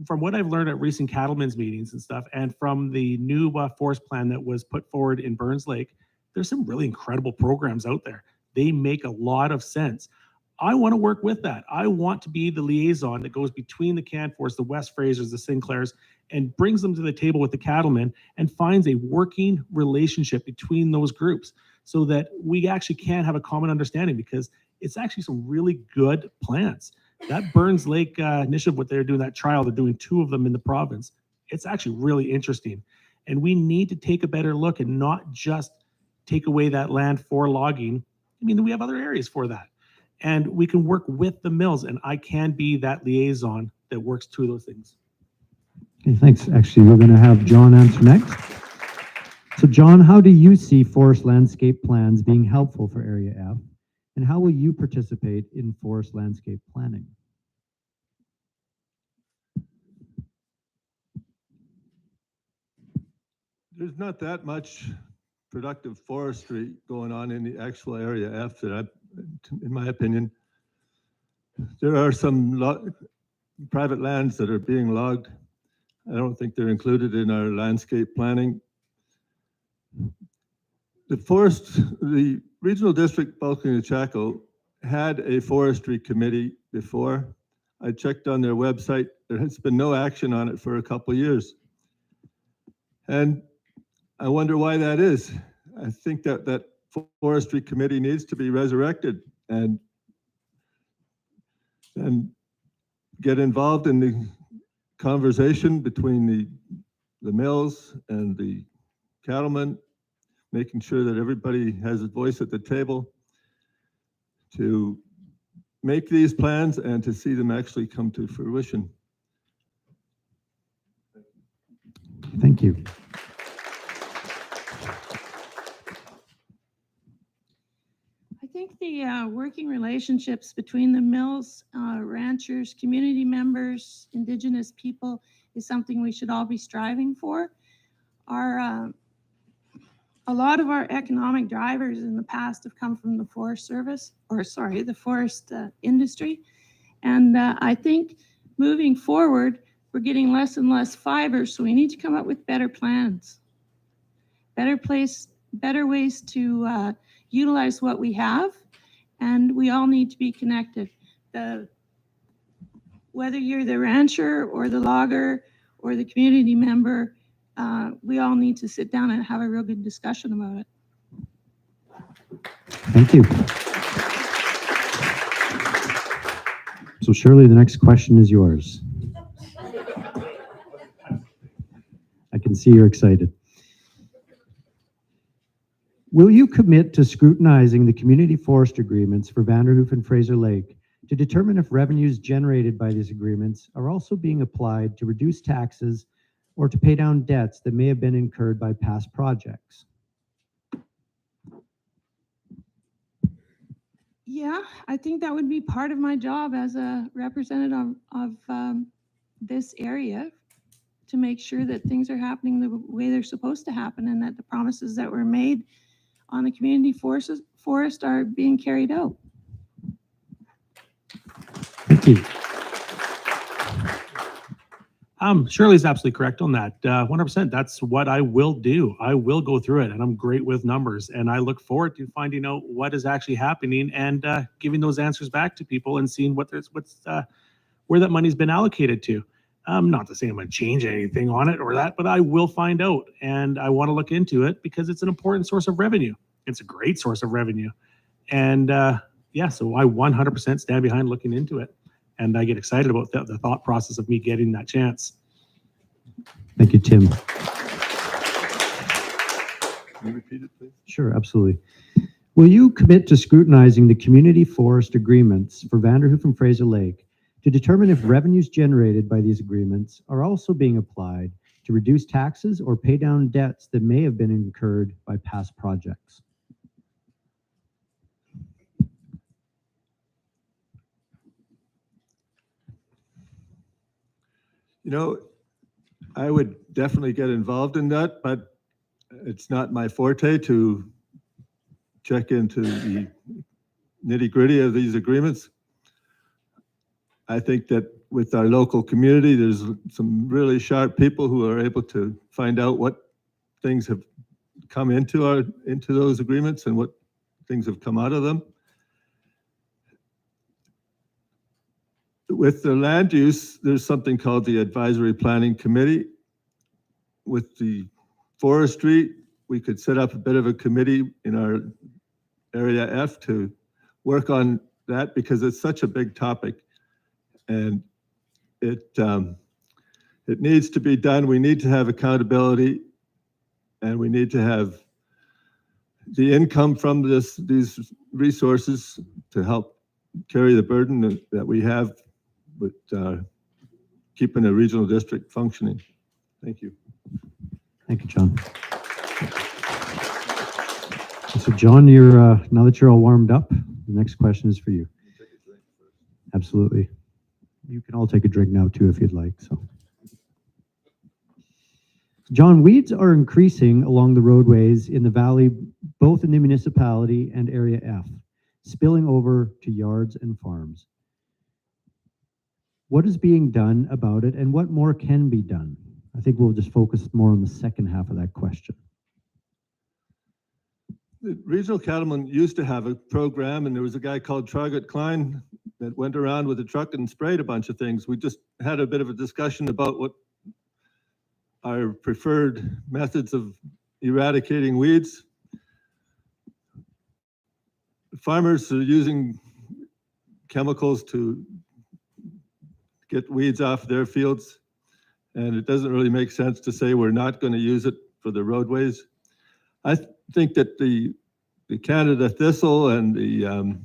From what I've learned at recent cattlemen's meetings and stuff, and from the new forest plan that was put forward in Burns Lake, there's some really incredible programs out there. They make a lot of sense. I want to work with that. I want to be the liaison that goes between the Canfors, the West Frasers, the Sinclairs, and brings them to the table with the cattlemen and finds a working relationship between those groups so that we actually can have a common understanding, because it's actually some really good plans. That Burns Lake initiative, what they're doing, that trial, they're doing 2 of them in the province. It's actually really interesting. And we need to take a better look and not just take away that land for logging. I mean, we have other areas for that. And we can work with the mills, and I can be that liaison that works through those things.
Okay, thanks. Actually, we're going to have John answer next. So John, how do you see forest landscape plans being helpful for Area F? And how will you participate in forest landscape planning?
There's not that much productive forestry going on in the actual Area F that in my opinion. There are some private lands that are being logged. I don't think they're included in our landscape planning. The Regional District Bulkley-Nechako had a forestry committee before. I checked on their website. There has been no action on it for a couple of years. And I wonder why that is. I think that forestry committee needs to be resurrected and get involved in the conversation between the mills and the cattlemen, making sure that everybody has a voice at the table to make these plans and to see them actually come to fruition.
Thank you.
I think the working relationships between the mills, ranchers, community members, Indigenous people is something we should all be striving for. A lot of our economic drivers in the past have come from the Forest Service, the forest industry. And I think moving forward, we're getting less and less fiber, so we need to come up with better plans, better ways to utilize what we have, and we all need to be connected. Whether you're the rancher or the logger or the community member, we all need to sit down and have a real good discussion about it.
Thank you. So Shirley, the next question is yours. I can see you're excited. Will you commit to scrutinizing the community forest agreements for Vanderhoof and Fraser Lake to determine if revenues generated by these agreements are also being applied to reduce taxes or to pay down debts that may have been incurred by past projects?
Yeah, I think that would be part of my job as a representative of this area, to make sure that things are happening the way they're supposed to happen and that the promises that were made on the community forest are being carried out.
Thank you.
Shirley's absolutely correct on that. 100%. That's what I will do. I will go through it, and I'm great with numbers. And I look forward to finding out what is actually happening and giving those answers back to people and seeing where that money's been allocated to. Not to say I'm going to change anything on it or that, but I will find out, and I want to look into it because it's an important source of revenue. It's a great source of revenue, and yeah, so I 100% stand behind looking into it. And I get excited about the thought process of me getting that chance.
Thank you, Tim.
Can you repeat it, please?
Sure, absolutely. Will you commit to scrutinizing the community forest agreements for Vanderhoof and Fraser Lake to determine if revenues generated by these agreements are also being applied to reduce taxes or pay down debts that may have been incurred by past projects?
You know, I would definitely get involved in that, but it's not my forte to check into the nitty-gritty of these agreements. I think that with our local community, there's some really sharp people who are able to find out what things have come into those agreements and what things have come out of them. With the land use, there's something called the Advisory Planning Committee. With the forestry, we could set up a bit of a committee in our Area F to work on that because it's such a big topic. And it needs to be done. We need to have accountability, and we need to have the income from these resources to help carry the burden that we have with keeping a regional district functioning. Thank you.
Thank you, John. So John, you're now that you're all warmed up, the next question is for you. Absolutely. You can all take a drink now too if you'd like. So, John, weeds are increasing along the roadways in the valley, both in the municipality and Area F, spilling over to yards and farms. What is being done about it, and what more can be done? I think we'll just focus more on the second half of that question.
The Regional Cattlemen used to have a program, and there was a guy called Traugott Klein that went around with a truck and sprayed a bunch of things. We just had a bit of a discussion about what our preferred methods of eradicating weeds. Farmers are using chemicals to get weeds off their fields, and it doesn't really make sense to say we're not going to use it for the roadways. I think that the Canada thistle and the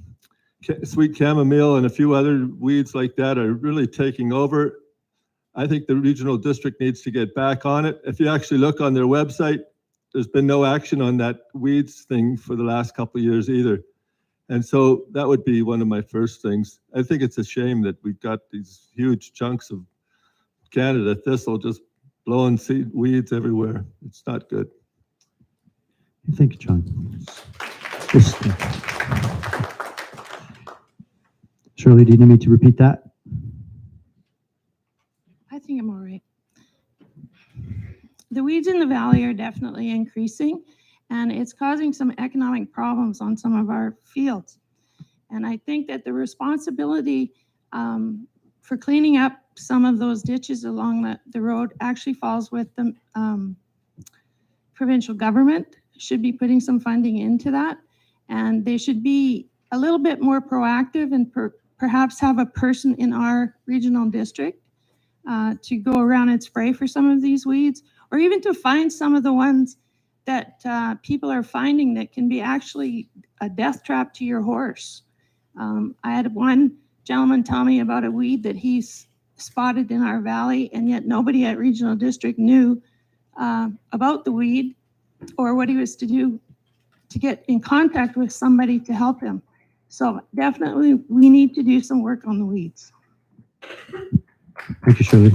sweet chamomile and a few other weeds like that are really taking over. I think the regional district needs to get back on it. If you actually look on their website, there's been no action on that weeds thing for the last couple of years either. And so that would be one of my first things. I think it's a shame that we've got these huge chunks of Canada thistle just blowing seed weeds everywhere. It's not good.
Thank you, John. Shirley, do you need me to repeat that?
I think I'm all right. The weeds in the valley are definitely increasing, and it's causing some economic problems on some of our fields. And I think that the responsibility for cleaning up some of those ditches along the road actually falls with the provincial government. Should be putting some funding into that, and they should be a little bit more proactive and perhaps have a person in our regional district to go around and spray for some of these weeds, or even to find some of the ones that people are finding that can be actually a death trap to your horse. I had one gentleman tell me about a weed that he's spotted in our valley, and yet nobody at regional district knew about the weed or what he was to do to get in contact with somebody to help him. So definitely we need to do some work on the weeds.
Thank you, Shirley.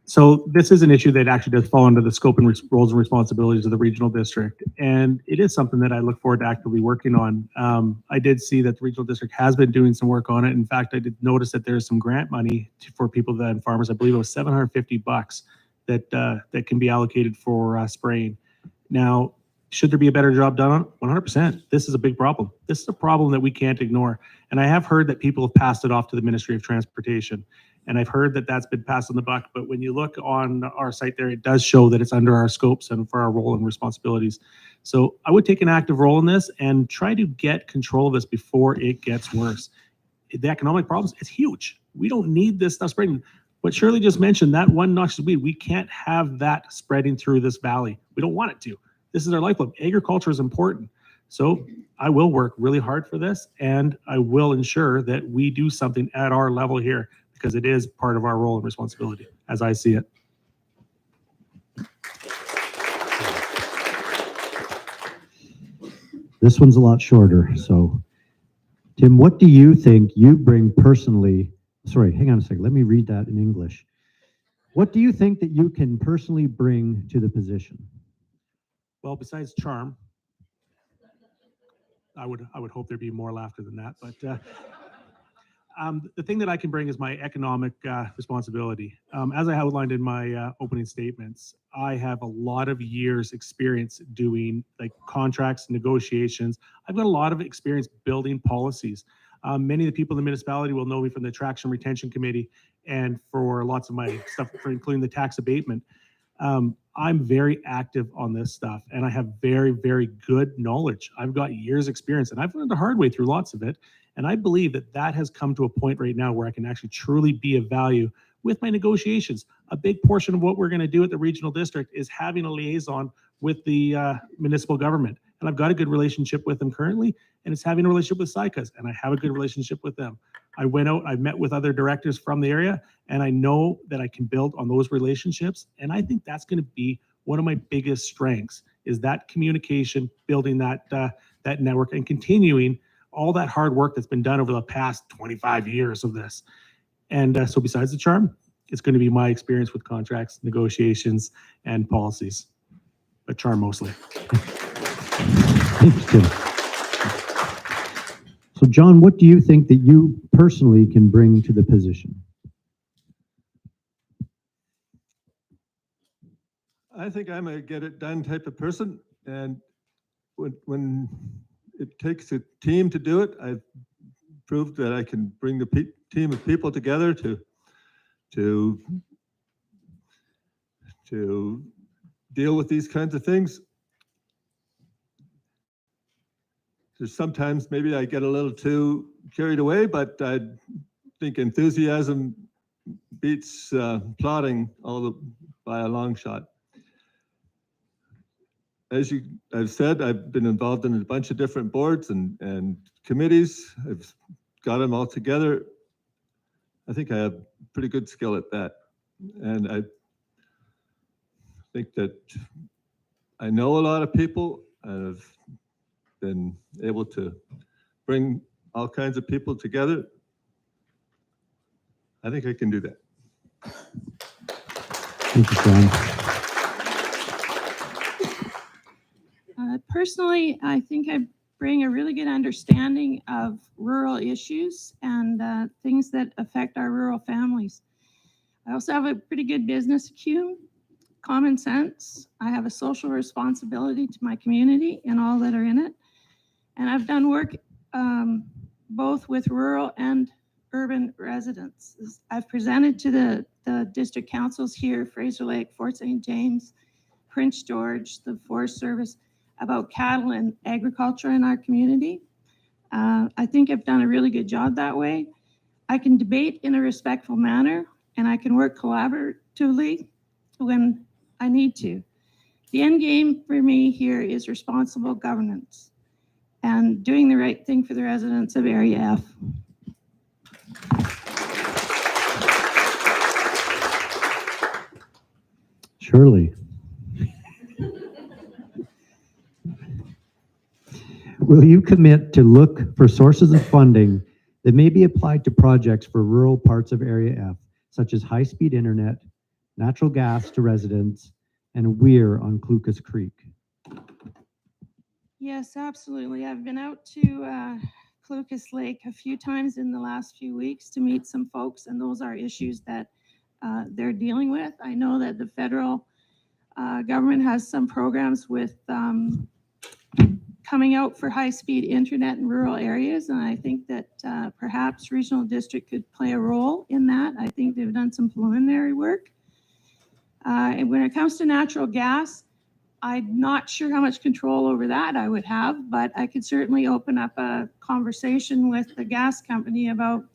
So this is an issue that actually does fall under the scope and roles and responsibilities of the regional district. And it is something that I look forward to actively working on. I did see that the regional district has been doing some work on it. In fact, I did notice that there's some grant money for people and farmers. I believe it was $750 that can be allocated for spraying. Now, should there be a better job done on it? 100%. This is a big problem. This is a problem that we can't ignore. And I have heard that people have passed it off to the Ministry of Transportation. And I've heard that that's been passed on the buck. But when you look on our site there, it does show that it's under our scopes and for our role and responsibilities. So I would take an active role in this and try to get control of this before it gets worse. The economic problems, it's huge. We don't need this stuff spreading. What Shirley just mentioned, that one noxious weed, we can't have that spreading through this valley. We don't want it to. This is our lifeblood. Agriculture is important. So I will work really hard for this, and I will ensure that we do something at our level here, because it is part of our role and responsibility, as I see it.
This one's a lot shorter. So, Tim, what do you think you bring personally? Sorry, hang on a second. Let me read that in English. What do you think that you can personally bring to the position?
Well, besides charm, I would hope there'd be more laughter than that. But The thing that I can bring is my economic responsibility. As I outlined in my opening statements, I have a lot of years experience doing like contracts, negotiations. I've got a lot of experience building policies. Many of the people in the municipality will know me from the Attraction Retention Committee and for lots of my stuff, for including the tax abatement. I'm very active on this stuff and I have very, very good knowledge. I've got years experience and I've learned the hard way through lots of it. And I believe that that has come to a point right now where I can actually truly be of value with my negotiations. A big portion of what we're going to do at the regional district is having a liaison with the municipal government. And I've got a good relationship with them currently, and it's having a relationship with SICAs, and I have a good relationship with them. I went out, I met with other directors from the area, and I know that I can build on those relationships. And I think that's going to be one of my biggest strengths is that communication, building that network and continuing all that hard work that's been done over the past 25 years of this. And so besides the charm, it's going to be my experience with contracts, negotiations, and policies, but charm mostly.
Thanks, Tim. So John, what do you think that you personally can bring to the position?
I think I'm a get it done type of person, and when it takes a team to do it, I've proved that I can bring the team of people together to deal with these kinds of things. There's sometimes maybe I get a little too carried away, but I think enthusiasm beats plotting by a long shot. As I've said, I've been involved in a bunch of different boards and committees. I've got them all together. I think I have pretty good skill at that. And I think that I know a lot of people and have been able to bring all kinds of people together. I think I can do that.
Thank you, John.
Personally, I think I bring a really good understanding of rural issues and things that affect our rural families. I also have a pretty good business acumen, common sense. I have a social responsibility to my community and all that are in it. And I've done work both with rural and urban residents. I've presented to the district councils here, Fraser Lake, Fort St. James, Prince George, the Forest Service, about cattle and agriculture in our community. I think I've done a really good job that way. I can debate in a respectful manner, and I can work collaboratively when I need to. The end game for me here is responsible governance and doing the right thing for the residents of Area F.
Shirley. Will you commit to look for sources of funding that may be applied to projects for rural parts of Area F, such as high-speed internet, natural gas to residents, and a weir on Clucas Creek?
Yes, absolutely. I've been out to Clucas Lake a few times in the last few weeks to meet some folks, and those are issues that they're dealing with. I know that the federal government has some programs with coming out for high-speed internet in rural areas, and I think that perhaps regional district could play a role in that. I think they've done some preliminary work. And when it comes to natural gas, I'm not sure how much control over that I would have, but I could certainly open up a conversation with the gas company about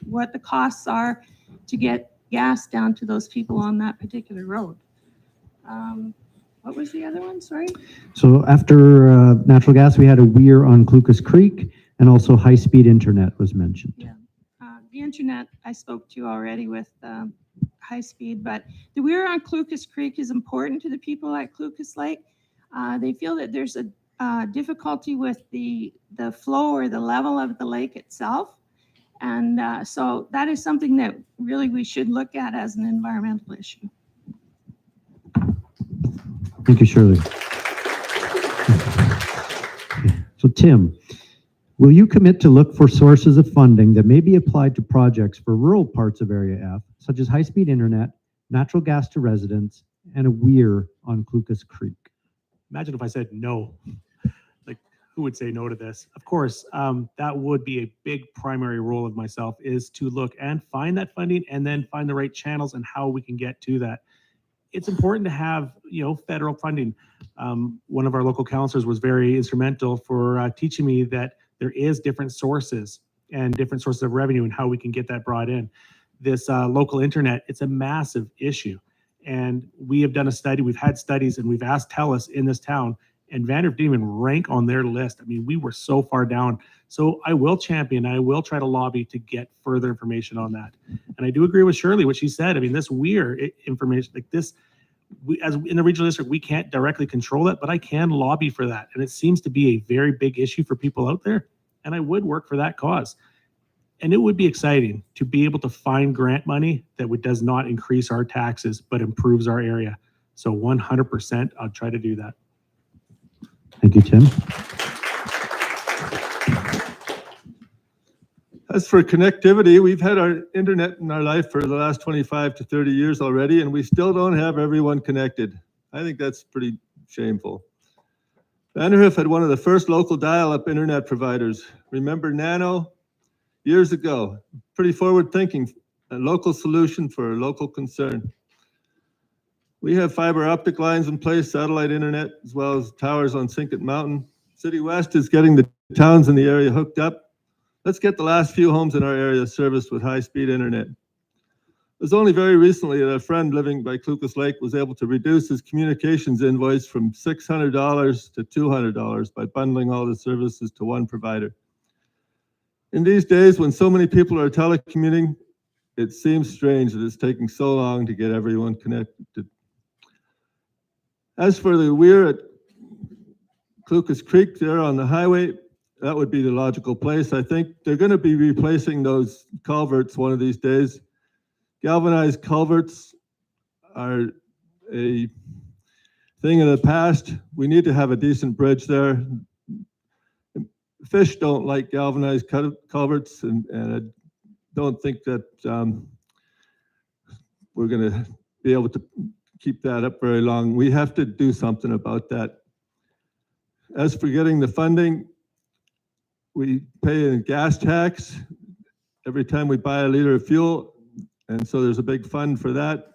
what the costs are to get gas down to those people on that particular road. What was the other one? Sorry.
So after natural gas, we had a weir on Clucas Creek, and also high-speed internet was mentioned.
Yeah. The internet I spoke to already with high speed, but the weir on Clucas Creek is important to the people at Clucas Lake. They feel that there's a difficulty with the flow or the level of the lake itself. And so that is something that really we should look at as an environmental issue.
Thank you, Shirley. So Tim, Will you commit to look for sources of funding that may be applied to projects for rural parts of Area F, such as high-speed internet, natural gas to residents, and a weir on Clucas Creek?
Imagine if I said no. Like, who would say no to this? Of course, that would be a big primary role of myself, is to look and find that funding and then find the right channels and how we can get to that. It's important to have, federal funding. One of our local counselors was very instrumental for teaching me that there is different sources and different sources of revenue and how we can get that brought in. This local internet, it's a massive issue. And we have done a study, we've had studies, and we've asked TELUS in this town, and Vanderhoof didn't even rank on their list. I mean, we were so far down. So I will champion, I will try to lobby to get further information on that. And I do agree with Shirley, what she said. I mean, this weir information, like this, as in the regional district, we can't directly control that, but I can lobby for that. And it seems to be a very big issue for people out there. And I would work for that cause. And it would be exciting to be able to find grant money that does not increase our taxes, but improves our area. So 100%, I'll try to do that.
Thank you, Tim.
As for connectivity, we've had our internet in our life for the last 25 to 30 years already, and we still don't have everyone connected. I think that's pretty shameful. Vanderhoof had one of the first local dial-up internet providers. Remember Nano? Years ago. Pretty forward-thinking, a local solution for a local concern. We have fiber optic lines in place, satellite internet, as well as towers on Sinket Mountain. City West is getting the towns in the area hooked up. Let's get the last few homes in our area serviced with high-speed internet. It was only very recently that a friend living by Clucas Lake was able to reduce his communications invoice from $600 to $200 by bundling all the services to one provider. In these days, when so many people are telecommuting, it seems strange that it's taking so long to get everyone connected. As for the weir at Clucas Creek there on the highway, that would be the logical place. I think they're going to be replacing those culverts one of these days. Galvanized culverts are a thing of the past. We need to have a decent bridge there. Fish don't like galvanized culverts, and I don't think that we're going to be able to keep that up very long. We have to do something about that. As for getting the funding, we pay a gas tax every time we buy a liter of fuel, and so there's a big fund for that.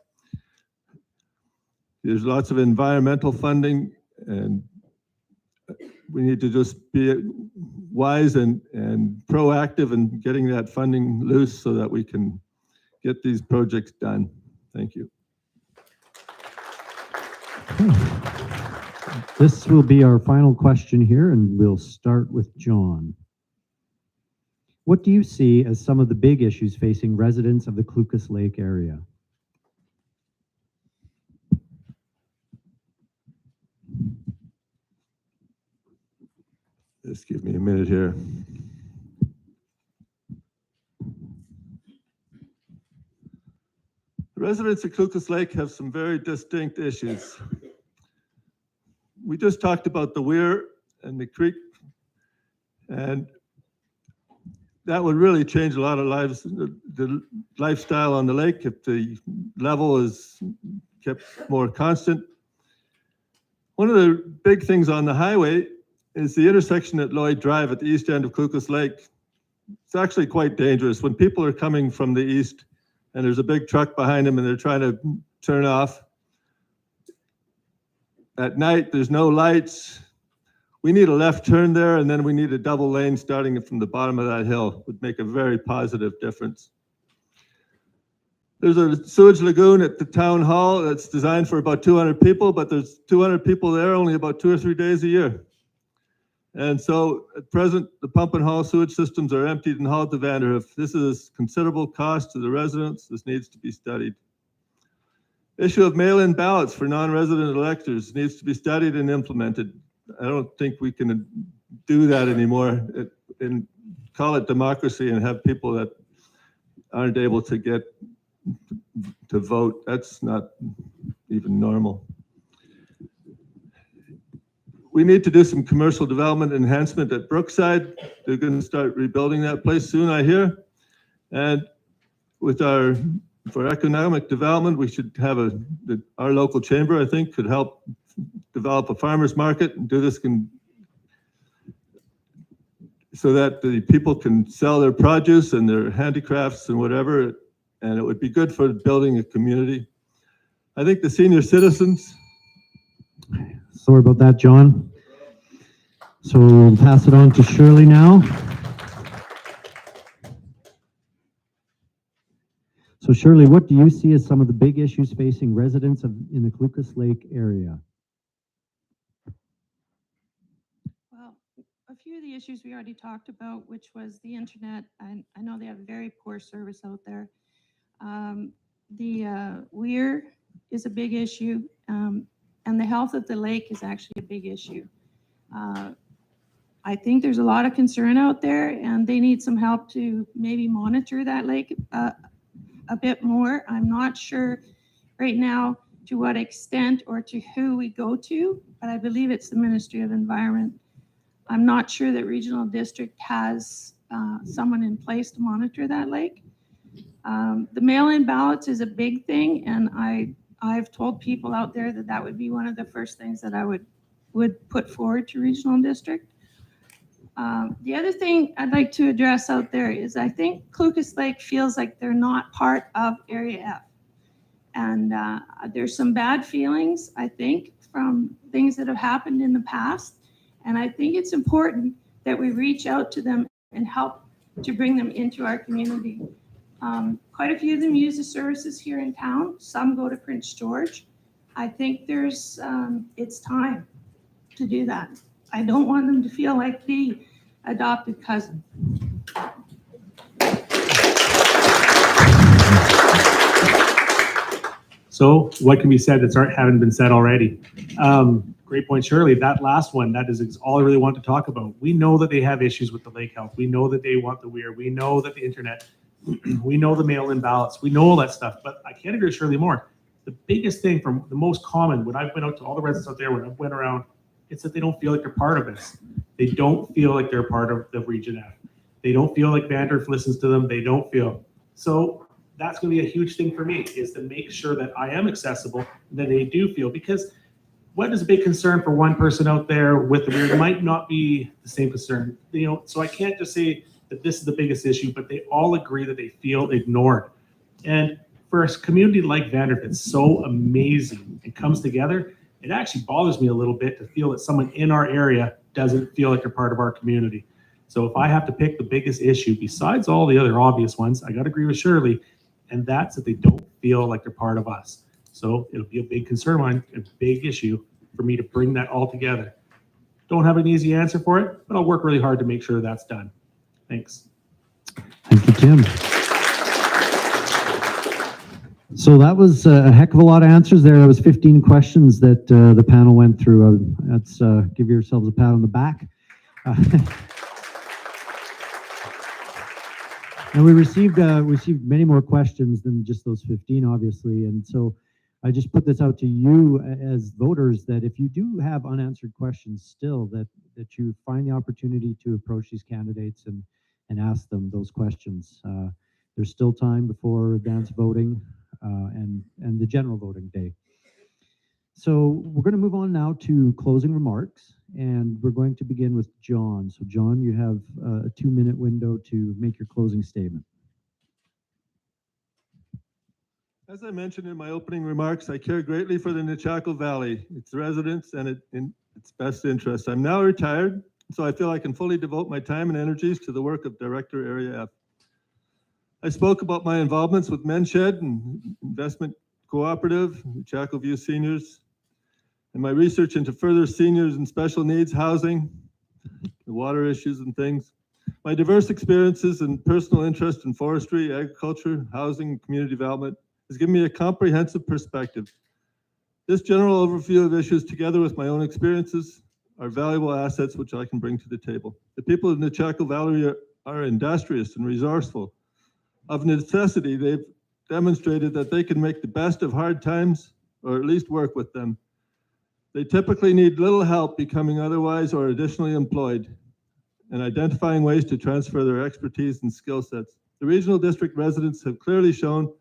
There's lots of environmental funding, and we need to just be wise and proactive in getting that funding loose so that we can get these projects done. Thank you.
This will be our final question here, and we'll start with John. What do you see as some of the big issues facing residents of the Clucas Lake area?
Just give me a minute here. The residents of Clucas Lake have some very distinct issues. We just talked about the weir and the creek, and that would really change a lot of lives, the lifestyle on the lake if the level is kept more constant. One of the big things on the highway is the intersection at Lloyd Drive at the east end of Clucas Lake. It's actually quite dangerous. When people are coming from the east and there's a big truck behind them and they're trying to turn off, at night there's no lights. We need a left turn there, and then we need a double lane starting from the bottom of that hill. It would make a very positive difference. There's a sewage lagoon at the town hall that's designed for about 200 people, but there's 200 people there only about 2 or 3 days a year. And so at present, the pump and haul sewage systems are emptied and hauled to Vanderhoof. This is considerable cost to the residents. This needs to be studied. Issue of mail-in ballots for non-resident electors needs to be studied and implemented. I don't think we can do that anymore and call it democracy and have people that aren't able to get to vote. That's not even normal. we need to do some commercial development enhancement at Brookside. They're going to start rebuilding that place soon, I hear. And for economic development, we should have our local chamber, I think, could help develop a farmer's market and do this so that the people can sell their produce and their handicrafts and whatever, and it would be good for building a community. I think the senior citizens.
Sorry about that, John. So we'll pass it on to Shirley now. So Shirley, what do you see as some of the big issues facing residents in the Clucas Lake area?
Well, a few of the issues we already talked about, which was the internet. I know they have very poor service out there. The weir is a big issue, and the health of the lake is actually a big issue. I think there's a lot of concern out there, and they need some help to maybe monitor that lake a bit more. I'm not sure right now to what extent or to who we go to, but I believe it's the Ministry of Environment. I'm not sure that Regional District has someone in place to monitor that lake. The mail-in ballots is a big thing, and I've told people out there that that would be one of the first things that I would put forward to Regional District. The other thing I'd like to address out there is I think Clucas Lake feels like they're not part of Area F. And there's some bad feelings, I think, from things that have happened in the past. And I think it's important that we reach out to them and help to bring them into our community. Quite a few of them use the services here in town. Some go to Prince George. I think it's time to do that. I don't want them to feel like the adopted cousin.
So what can be said that's haven't been said already? Great point, Shirley. That last one, that is all I really want to talk about. We know that they have issues with the lake health. We know that they want the weir. We know that the internet, we know the mail-in ballots. We know all that stuff, but I can't agree with Shirley more. The biggest thing from the most common, when I've been out to all the residents out there, when I went around, it's that they don't feel like they're part of this. They don't feel like they're part of the Region F. They don't feel like Vanderhoof listens to them. They don't feel. So that's going to be a huge thing for me, is to make sure that I am accessible, and that they do feel, because what is a big concern for one person out there with the weird might not be the same concern. So I can't just say that this is the biggest issue, but they all agree that they feel ignored. And for a community like Vanderhoof, it's so amazing. It comes together. It actually bothers me a little bit to feel that someone in our area doesn't feel like they're part of our community. So if I have to pick the biggest issue, besides all the other obvious ones, I got to agree with Shirley, and that's that they don't feel like they're part of us. So it'll be a big concern of mine, a big issue for me to bring that all together. Don't have an easy answer for it, but I'll work really hard to make sure that's done. Thanks.
Thank you, Tim. So that was a heck of a lot of answers there. That was 15 questions that the panel went through. Let's give yourselves a pat on the back. And we received many more questions than just those 15, obviously. And so I just put this out to you as voters, that if you do have unanswered questions still, that you find the opportunity to approach these candidates and ask them those questions. There's still time before advance voting and the general voting day. So we're going to move on now to closing remarks, and we're going to begin with John. So John, you have a 2-minute window to make your closing statement.
As I mentioned in my opening remarks, I care greatly for the Nechako Valley, its residents, and in its best interest. I'm now retired, so I feel I can fully devote my time and energies to the work of Director Area F. I spoke about my involvements with Menshed and Investment Cooperative, Nechako View Seniors, and my research into further seniors and special needs housing, the water issues and things. My diverse experiences and personal interest in forestry, agriculture, housing, and community development has given me a comprehensive perspective. This general overview of issues, together with my own experiences, are valuable assets which I can bring to the table. The people of Nechako Valley are industrious and resourceful. Of necessity, they've demonstrated that they can make the best of hard times, or at least work with them. They typically need little help becoming otherwise or additionally employed and identifying ways to transfer their expertise and skill sets. The regional district residents have clearly shown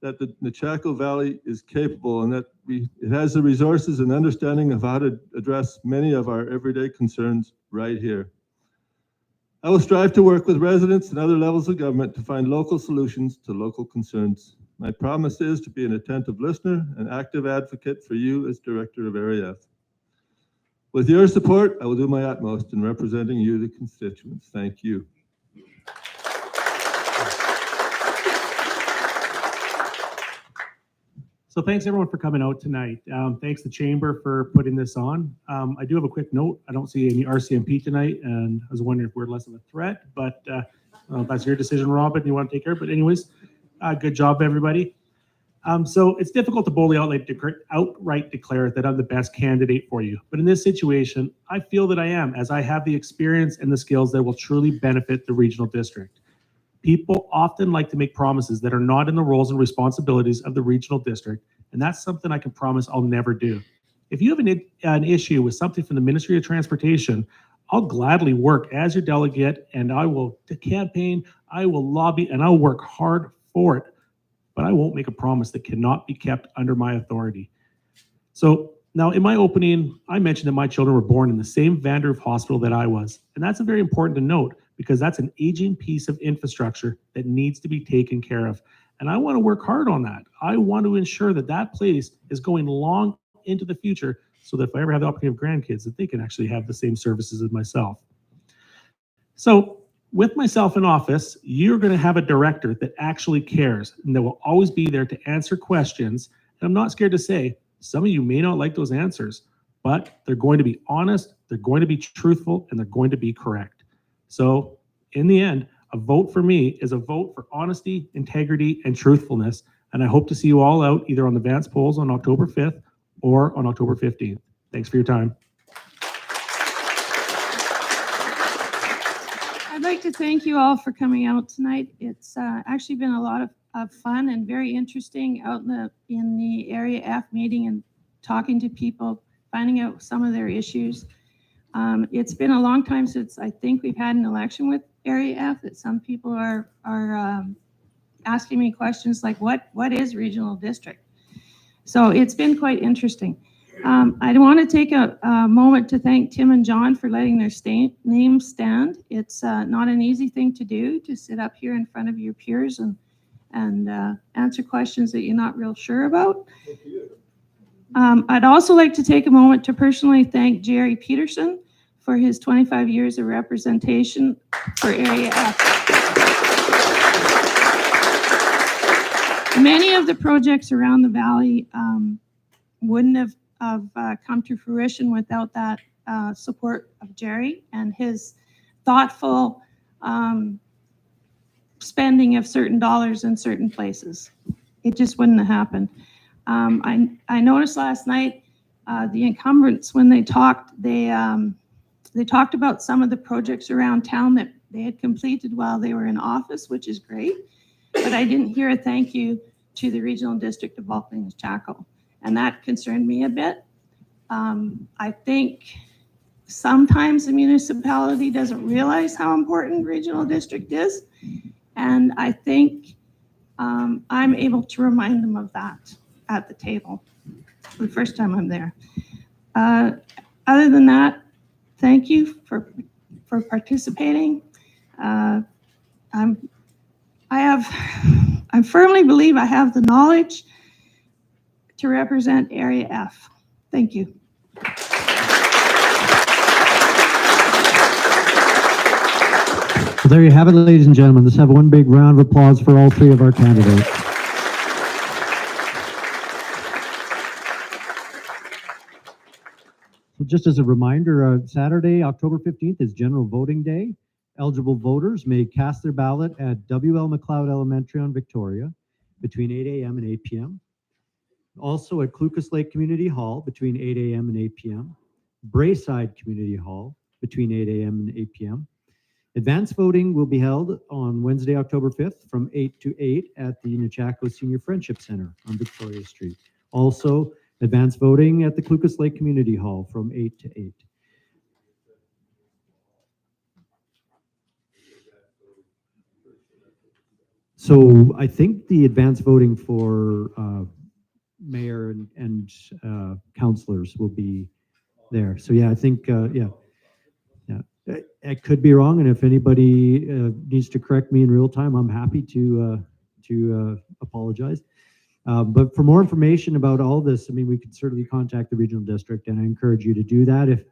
that the Nechako Valley is capable and that it has the resources and understanding of how to address many of our everyday concerns right here. I will strive to work with residents and other levels of government to find local solutions to local concerns. My promise is to be an attentive listener and active advocate for you as Director of Area F. With your support, I will do my utmost in representing you, the constituents. Thank you.
So thanks everyone for coming out tonight. Thanks the Chamber for putting this on. I do have a quick note. I don't see any RCMP tonight, and I was wondering if we're less of a threat, but that's your decision, Robin. You want to take care. But anyways, good job, everybody. So it's difficult to boldly outright declare that I'm the best candidate for you. But in this situation, I feel that I am, as I have the experience and the skills that will truly benefit the regional district. People often like to make promises that are not in the roles and responsibilities of the regional district, and that's something I can promise I'll never do. If you have an issue with something from the Ministry of Transportation, I'll gladly work as your delegate, and I will campaign, I will lobby, and I'll work hard for it. But I won't make a promise that cannot be kept under my authority. So now in my opening, I mentioned that my children were born in the same Vanderhoof hospital that I was, and that's very important to note, because that's an aging piece of infrastructure that needs to be taken care of. And I want to work hard on that. I want to ensure that that place is going long into the future so that if I ever have the opportunity of grandkids, that they can actually have the same services as myself. So with myself in office, you're going to have a director that actually cares and that will always be there to answer questions. And I'm not scared to say, some of you may not like those answers, but they're going to be honest, they're going to be truthful, and they're going to be correct. So in the end, a vote for me is a vote for honesty, integrity, and truthfulness. And I hope to see you all out either on the Vance polls on October 5th or on October 15th. Thanks for your time.
I'd like to thank you all for coming out tonight. It's actually been a lot of fun and very interesting out in the Area F meeting and talking to people, finding out some of their issues. It's been a long time since I think we've had an election with Area F that some people are asking me questions like, what is regional district? So it's been quite interesting. I want to take a moment to thank Tim and John for letting their names stand. It's not an easy thing to do, to sit up here in front of your peers and answer questions that you're not real sure about. I'd also like to take a moment to personally thank Jerry Peterson for his 25 years of representation for Area F. Many of the projects around the valley wouldn't have come to fruition without that support of Jerry and his thoughtful spending of certain dollars in certain places. It just wouldn't have happened. I noticed last night the incumbents, when they talked about some of the projects around town that they had completed while they were in office, which is great. But I didn't hear a thank you to the regional district of Bulkley-Nechako, and that concerned me a bit. I think sometimes the municipality doesn't realize how important regional district is, and I think I'm able to remind them of that at the table the first time I'm there. Other than that, thank you for participating. I firmly believe I have the knowledge to represent Area F. Thank you.
So there you have it, ladies and gentlemen. Let's have one big round of applause for all three of our candidates. So just as a reminder, Saturday, October 15th is General Voting Day. Eligible voters may cast their ballot at W.L. McLeod Elementary on Victoria between 8 a.m. and 8 p.m. Also at Clucas Lake Community Hall between 8 a.m. and 8 p.m. Brayside Community Hall between 8 a.m. and 8 p.m. Advanced voting will be held on Wednesday, October 5th from 8 to 8 at the Nechako Senior Friendship Center on Victoria Street. Also, Advanced voting at the Clucas Lake Community Hall from 8 to 8. So I think the advanced voting for mayor and councilors will be there. So yeah, I think, yeah. I could be wrong, and if anybody needs to correct me in real time, I'm happy to apologize. But for more information about all this, I mean, we could certainly contact the regional district, and I encourage you to do that if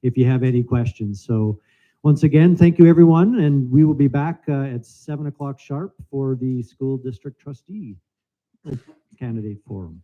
if you have any questions. So once again, thank you, everyone, and we will be back at 7 o'clock sharp for the school district trustee candidate forum.